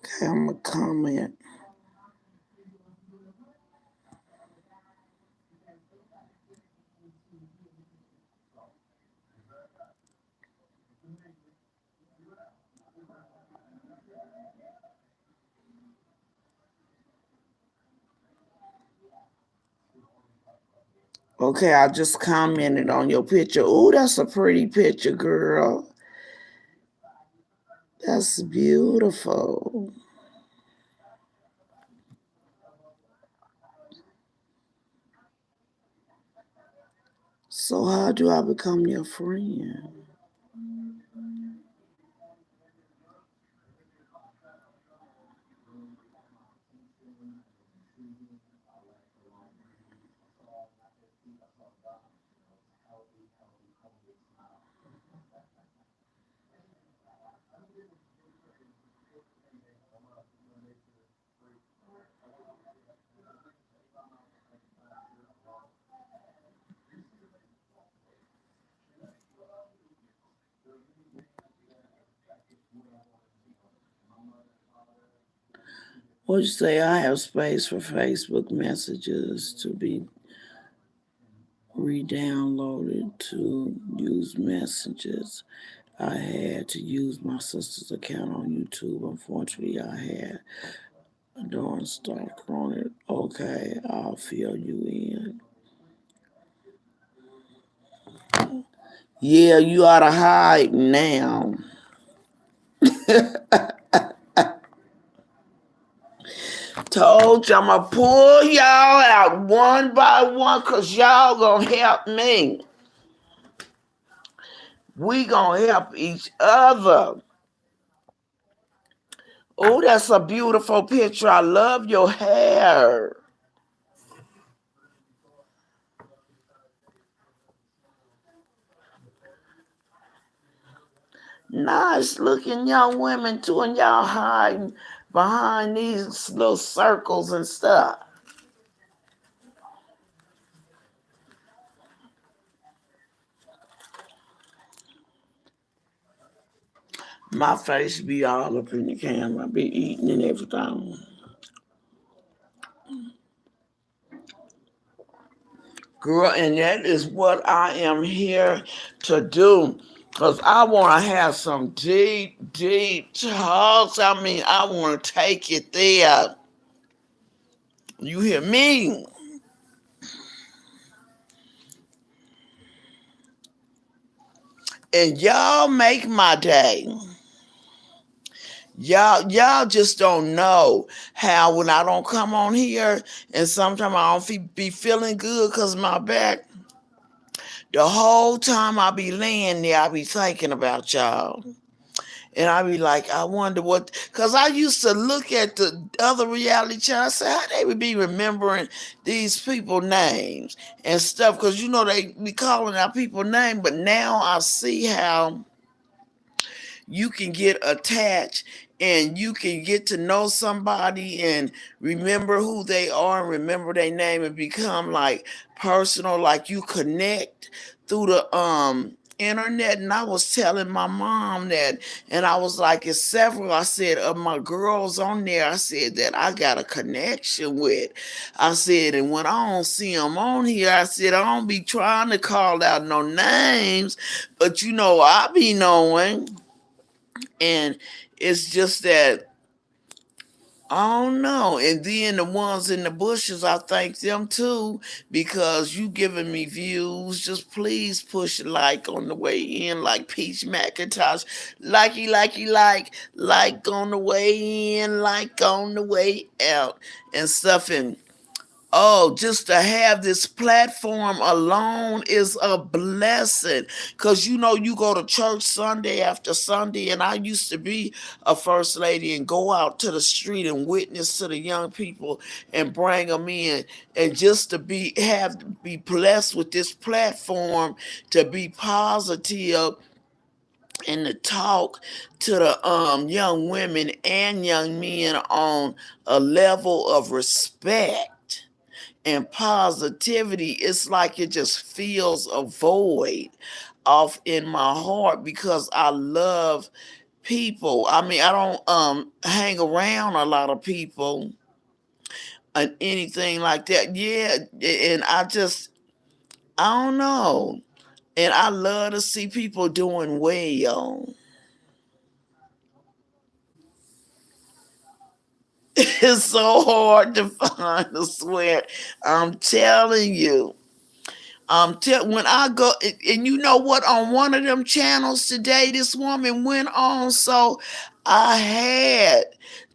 Okay, I'm gonna comment. Okay, I just commented on your picture. Ooh, that's a pretty picture, girl. That's beautiful. So how do I become your friend? What'd you say? I have space for Facebook messages to be re-downloaded to use messages. I had to use my sister's account on YouTube. Unfortunately, I had a darn stock on it. Okay, I'll fill you in. Yeah, you ought to hide now. Told you I'm gonna pull y'all out one by one because y'all gonna help me. We gonna help each other. Oh, that's a beautiful picture. I love your hair. Nice looking young women too, and y'all hiding behind these little circles and stuff. My face be all up in the camera. I be eating and everything. Girl, and that is what I am here to do. Because I want to have some deep, deep talks. I mean, I want to take it there. You hear me? And y'all make my day. Y'all just don't know how when I don't come on here and sometimes I don't be feeling good because my back. The whole time I be laying there, I be thinking about y'all. And I be like, I wonder what, because I used to look at the other reality channels, I say, how they would be remembering these people names and stuff, because you know they be calling out people names, but now I see how you can get attached and you can get to know somebody and remember who they are and remember their name and become like personal, like you connect through the internet. And I was telling my mom that, and I was like, it's several, I said, of my girls on there, I said that I got a connection with. I said, and when I don't see them on here, I said, I don't be trying to call out no names, but you know, I be knowing. And it's just that, I don't know. And then the ones in the bushes, I thank them too, because you giving me views. Just please push like on the way in, like Peach McIntosh. Like on the way in, like on the way out and stuff. And oh, just to have this platform alone is a blessing. Because you know, you go to church Sunday after Sunday, and I used to be a first lady and go out to the street and witness to the young people and bring them in. And just to be blessed with this platform to be positive and to talk to the young women and young men on a level of respect and positivity. It's like it just feels a void off in my heart because I love people. I mean, I don't hang around a lot of people and anything like that. Yeah, and I don't know. And I love to see people doing well. It's so hard to find, I swear. I'm telling you. When I go, and you know what, on one of them channels today, this woman went on, so I had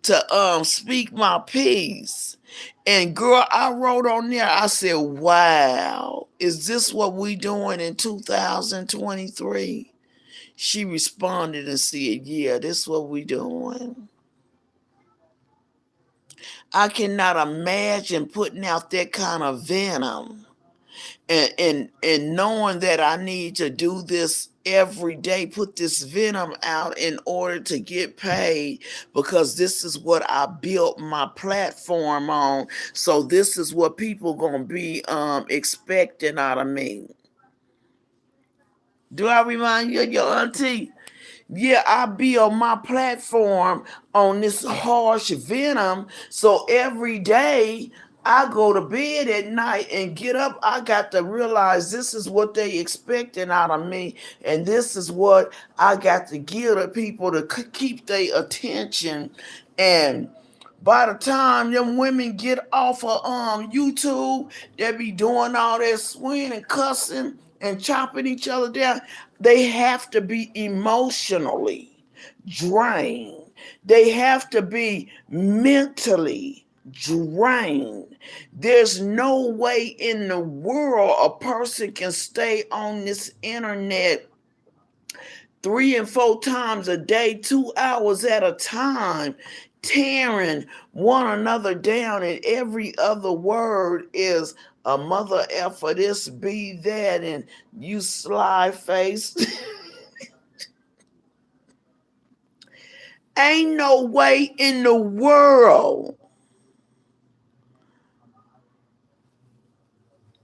to speak my piece. And girl, I wrote on there, I said, wow, is this what we doing in 2023? She responded and said, yeah, this is what we doing. I cannot imagine putting out that kind of venom. And knowing that I need to do this every day, put this venom out in order to get paid, because this is what I built my platform on. So this is what people gonna be expecting out of me. Do I remind you of your auntie? Yeah, I build my platform on this harsh venom. So every day I go to bed at night and get up, I got to realize this is what they expecting out of me. And this is what I got to give to people to keep their attention. And by the time them women get off of YouTube, they be doing all that swinging and cussing and chopping each other down. They have to be emotionally drained. They have to be mentally drained. There's no way in the world a person can stay on this internet 3 and 4 times a day, 2 hours at a time, tearing one another down, and every other word is a mother effer, this be that, and you sly face. Ain't no way in the world.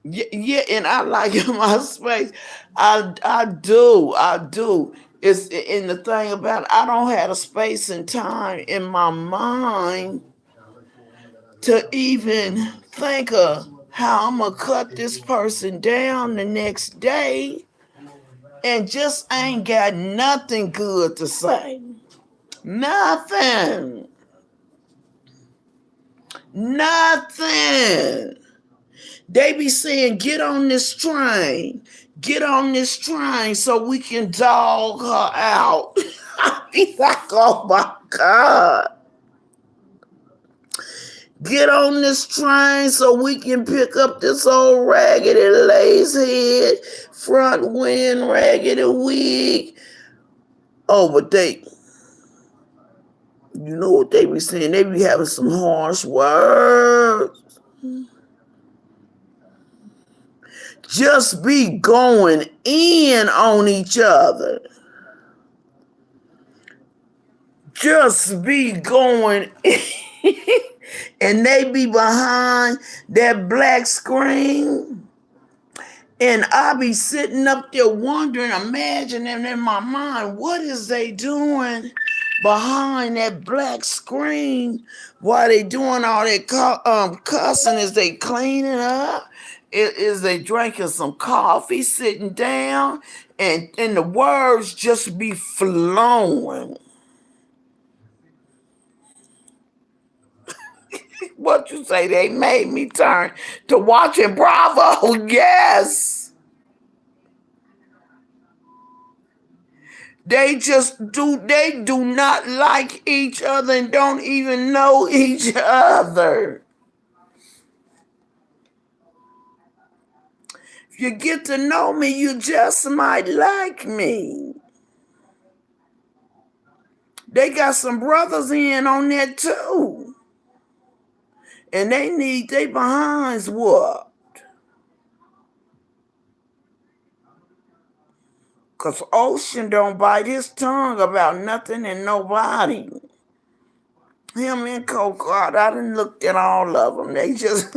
Yeah, and I like my space. I do. It's in the thing about I don't have a space and time in my mind to even think of how I'm gonna cut this person down the next day, and just ain't got nothing good to say. Nothing. They be saying, get on this train so we can dog her out. I be like, oh my God. Get on this train so we can pick up this old raggedy lace head, front wind, raggedy wig. Oh, but you know what they be saying? They be having some harsh words. Just be going in on each other. Just be going in. And they be behind that black screen. And I be sitting up there wondering, imagining in my mind, what is they doing behind that black screen while they doing all that cussing? Is they cleaning up? Is they drinking some coffee, sitting down, and the words just be flowing? What you say? They made me turn to watching Bravo. Yes. They do not like each other and don't even know each other. If you get to know me, you just might like me. They got some brothers in on that too. And they need their behinds whooped. Because Ocean don't bite his tongue about nothing and nobody. Him and Coco, I done looked at all of them. They just...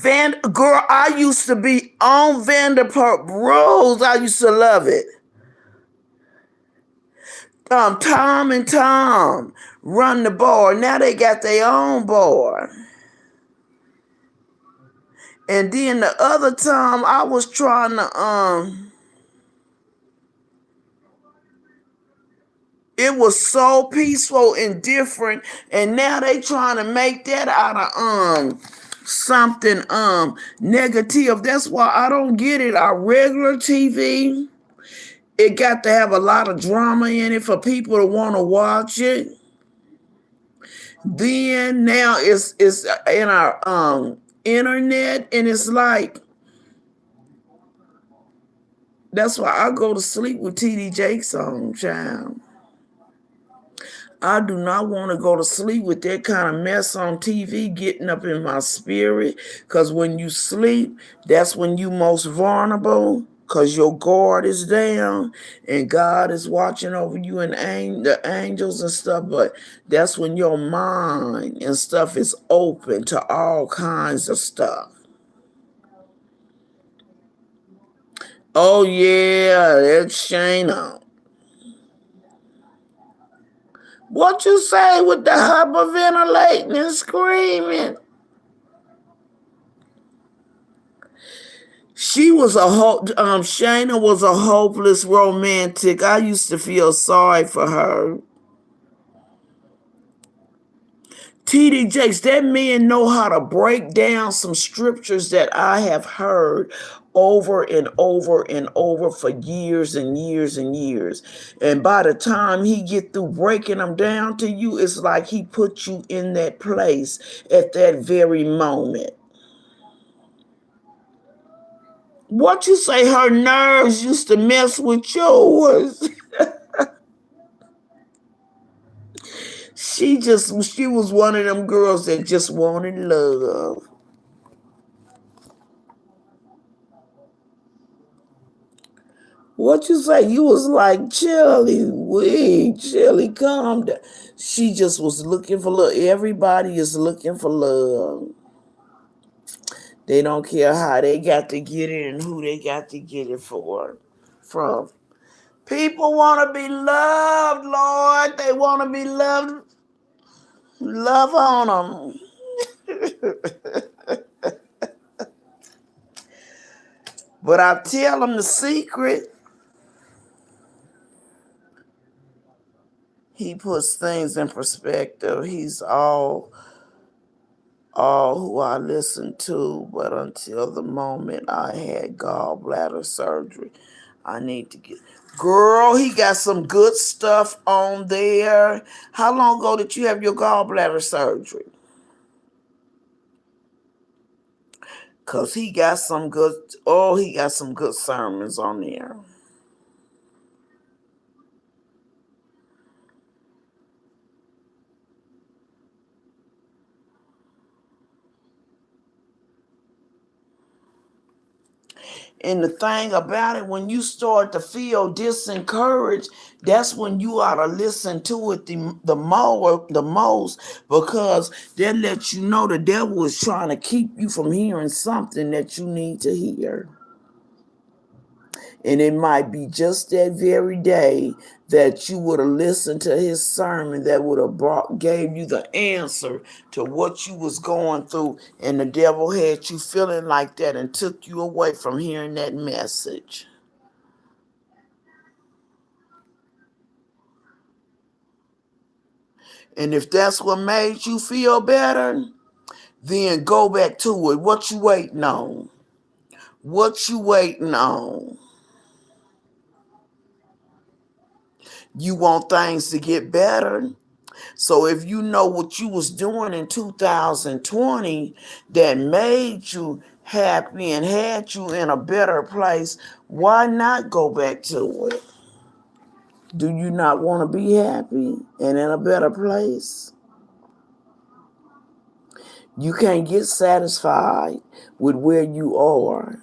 Girl, I used to be on Vanderpump Rules. I used to love it. Tom and Tom run the bar. Now they got their own bar. And then the other time I was trying to it was so peaceful and different, and now they trying to make that out of something negative. That's why I don't get it. Our regular TV, it got to have a lot of drama in it for people to want to watch it. Then now it's in our internet, and it's like, that's why I go to sleep with TD Jakes on, child. I do not want to go to sleep with that kind of mess on TV getting up in my spirit, because when you sleep, that's when you most vulnerable, because your guard is down and God is watching over you and the angels and stuff, but that's when your mind and stuff is open to all kinds of stuff. Oh yeah, that's Shayna. What you say with the hyperventilating and screaming? Shayna was a hopeless romantic. I used to feel sorry for her. TD Jakes, that man know how to break down some scriptures that I have heard over and over and over for years and years and years. And by the time he get through breaking them down to you, it's like he put you in that place at that very moment. What you say her nerves used to mess with yours? She was one of them girls that just wanted love. What you say? You was like, Chili, calm down. She just was looking for love. Everybody is looking for love. They don't care how they got to get it and who they got to get it from. People want to be loved, Lord. They want to be loved. Love on them. But I tell them the secret. He puts things in perspective. He's all who I listen to, but until the moment I had gallbladder surgery, I need to get... Girl, he got some good stuff on there. How long ago did you have your gallbladder surgery? Because he got some good sermons on there. And the thing about it, when you start to feel disencouraged, that's when you ought to listen to it the most, because that lets you know the devil is trying to keep you from hearing something that you need to hear. And it might be just that very day that you would have listened to his sermon that would have gave you the answer to what you was going through, and the devil had you feeling like that and took you away from hearing that message. And if that's what made you feel better, then go back to it. What you waiting on? What you waiting on? You want things to get better? So if you know what you was doing in 2020 that made you happy and had you in a better place, why not go back to it? Do you not want to be happy and in a better place? You can't get satisfied with where you are,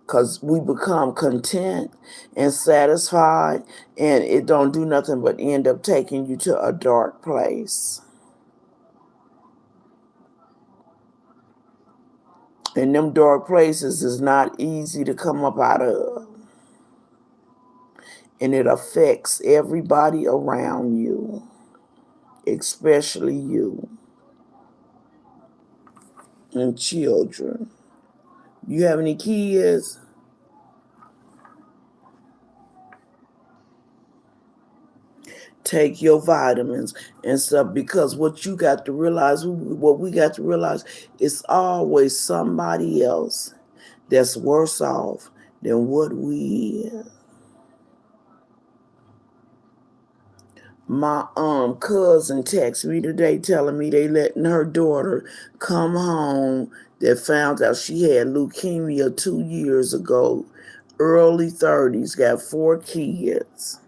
because we become content and satisfied, and it don't do nothing but end up taking you to a dark place. And them dark places is not easy to come up out of. And it affects everybody around you, especially you and children. You have any kids? Take your vitamins and stuff, because what you got to realize, what we got to realize, it's always somebody else that's worse off than what we is. My cousin texted me today telling me they letting her daughter come home that found out she had leukemia 2 years ago, early 30s, got 4 kids.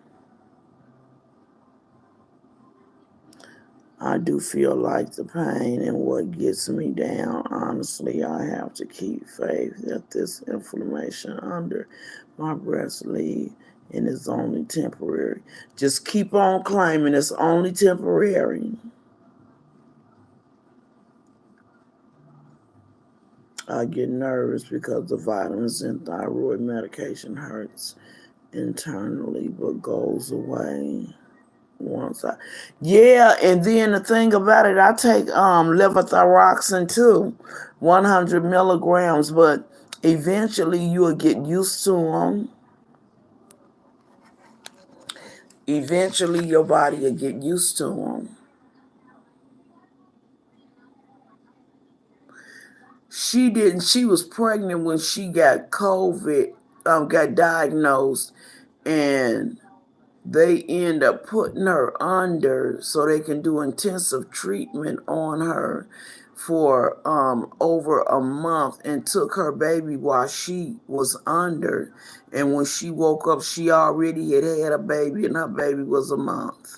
I do feel like the pain and what gets me down. Honestly, I have to keep faith that this inflammation under my breast lead, and it's only temporary. Just keep on claiming it's only temporary. I get nervous because the vitamins and thyroid medication hurts internally but goes away once I and then the thing about it, I take levothyroxine too, 100 milligrams, but eventually you'll get used to them. Eventually your body will get used to them. She was pregnant when she got COVID, got diagnosed, and they end up putting her under so they can do intensive treatment on her for over a month, and took her baby while she was under. And when she woke up, she already had a baby, and her baby was a month.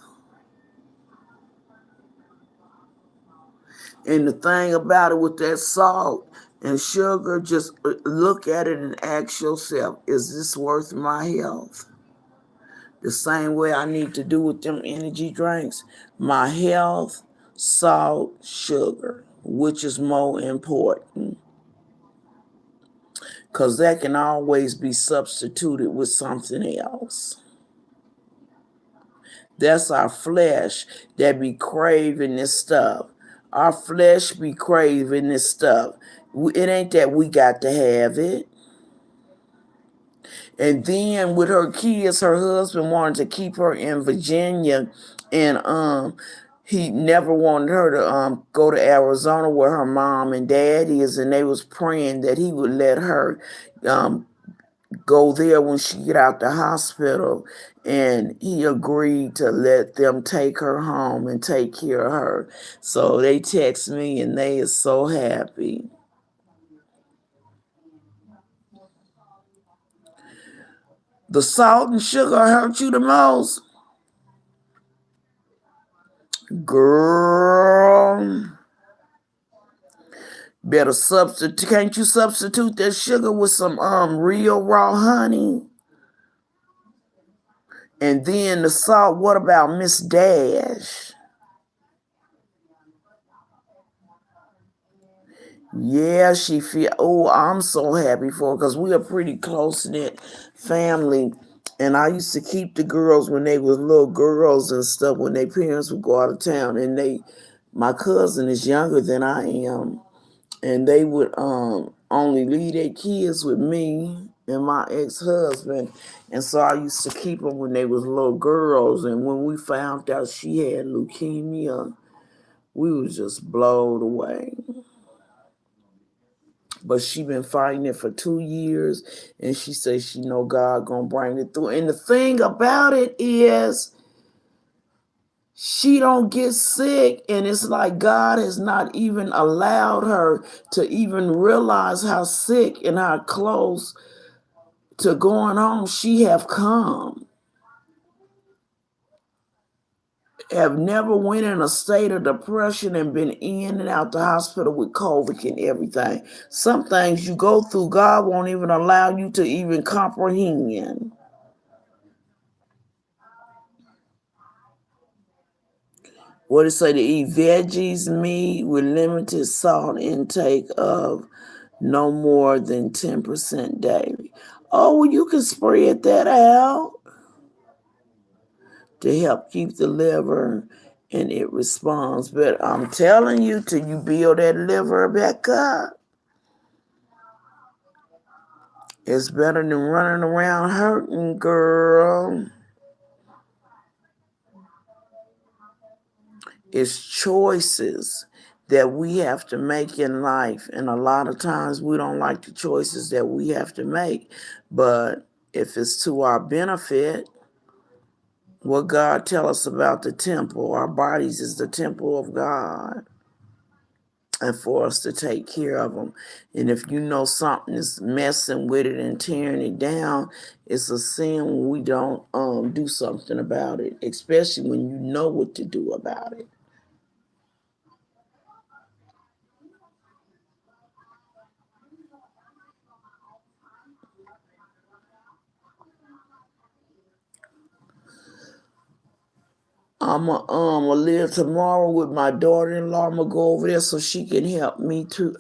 And the thing about it with that salt and sugar, just look at it and ask yourself, is this worth my health? The same way I need to do with them energy drinks. My health, salt, sugar, which is more important? Because that can always be substituted with something else. That's our flesh that be craving this stuff. Our flesh be craving this stuff. It ain't that we got to have it. And then with her kids, her husband wanted to keep her in Virginia, and he never wanted her to go to Arizona where her mom and dad is, and they was praying that he would let her go there when she get out the hospital. And he agreed to let them take her home and take care of her. So they text me and they are so happy. The salt and sugar hurt you the most? Girl, better substitute. Can't you substitute that sugar with some real raw honey? And then the salt, what about Miss Dash? Yeah, she feel. Oh, I'm so happy for her because we are pretty close-knit family. And I used to keep the girls when they was little girls and stuff, when their parents would go out of town. And my cousin is younger than I am, and they would only leave their kids with me and my ex-husband. And so I used to keep them when they was little girls. And when we found out she had leukemia, we was just blown away. But she been fighting it for 2 years, and she says she know God gonna bring it through. And the thing about it is, she don't get sick, and it's like God has not even allowed her to even realize how sick and how close to going home she have come. Have never went in a state of depression and been in and out the hospital with COVID and everything. Some things you go through, God won't even allow you to even comprehend. What it say, to eat veggies, meat with limited salt intake of no more than 10% daily. Oh, well, you can spread that out to help keep the liver, and it responds. But I'm telling you, till you build that liver back up, it's better than running around hurting, girl. It's choices that we have to make in life, and a lot of times we don't like the choices that we have to make. But if it's to our benefit, what God tell us about the temple, our bodies is the temple of God, and for us to take care of them. And if you know something is messing with it and tearing it down, it's a sin when we don't do something about it, especially when you know what to do about it. I'ma live tomorrow with my daughter-in-law. I'ma go over there so she can help me to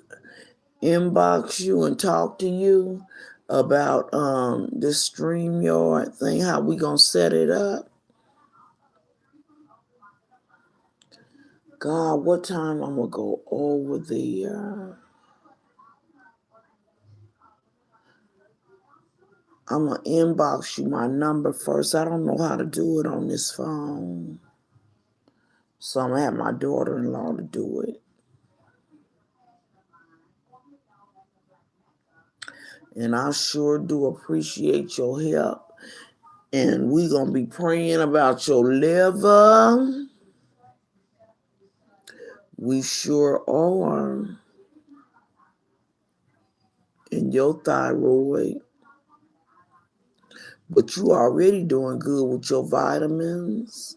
inbox you and talk to you about this StreamYard thing, how we gonna set it up. God, what time I'm gonna go over there? I'm gonna inbox you my number first. I don't know how to do it on this phone, so I'm gonna have my daughter-in-law to do it. And I sure do appreciate your help. And we gonna be praying about your liver. We sure are. And your thyroid. But you already doing good with your vitamins.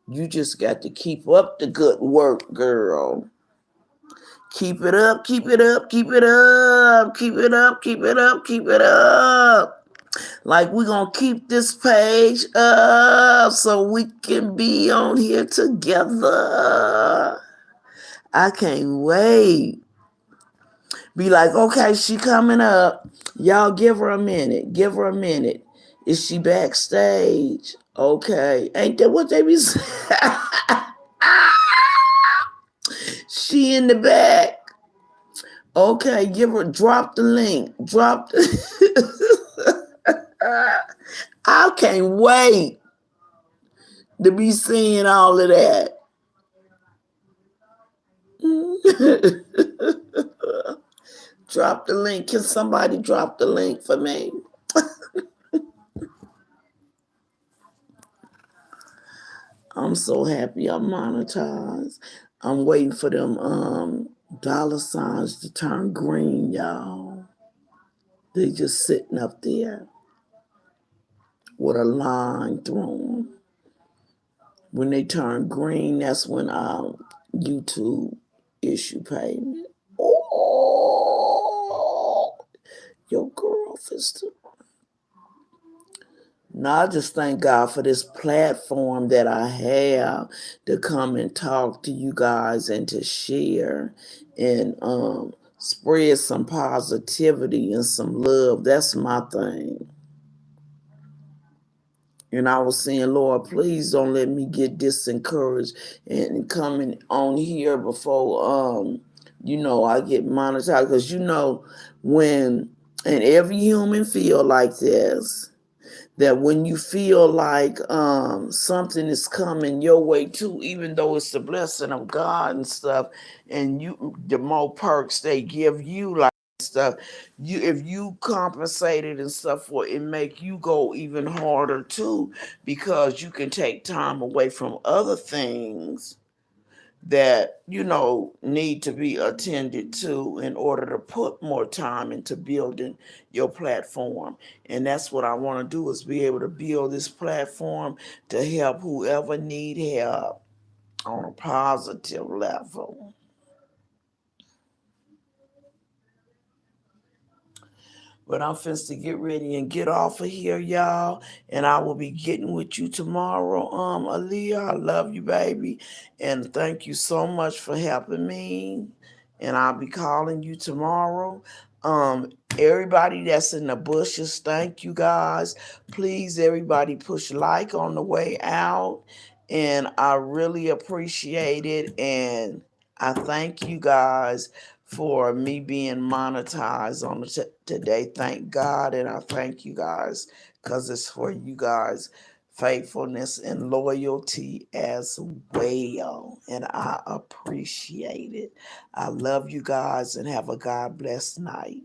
You just got to keep up the good work, girl. Keep it up, keep it up, keep it up, keep it up, keep it up, keep it up. Like we're going to keep this page up so we can be on here together. I can't wait. Be like, okay, she coming up. Y'all give her a minute. Give her a minute. Is she backstage? Okay. Ain't that what they be saying? She in the back. Okay, drop the link. I can't wait to be seeing all of that. Drop the link. Can somebody drop the link for me? I'm so happy I'm monetized. I'm waiting for them dollar signs to turn green, y'all. They just sitting up there with a line through them. When they turn green, that's when YouTube issue payment. Oh, your girl is. Now, I just thank God for this platform that I have to come and talk to you guys and to share and spread some positivity and some love. That's my thing. And I was saying, Lord, please don't let me get disencouraged and coming on here before, I get monetized. Because, when, and every human feel like this, that when you feel like something is coming your way too, even though it's the blessing of God and stuff, and the more perks they give you, like stuff, if you compensate it and stuff for it, make you go even harder too, because you can take time away from other things that need to be attended to in order to put more time into building your platform. And that's what I want to do, is be able to build this platform to help whoever need help on a positive level. But I'm finna to get ready and get off of here, y'all. And I will be getting with you tomorrow. Aaliyah, I love you, baby. And thank you so much for helping me. And I'll be calling you tomorrow. Everybody that's in the bushes, thank you guys. Please, everybody, push like on the way out. And I really appreciate it. And I thank you guys for me being monetized on today. Thank God, and I thank you guys, because it's for you guys' faithfulness and loyalty as well, and I appreciate it. I love you guys, and have a God blessed night.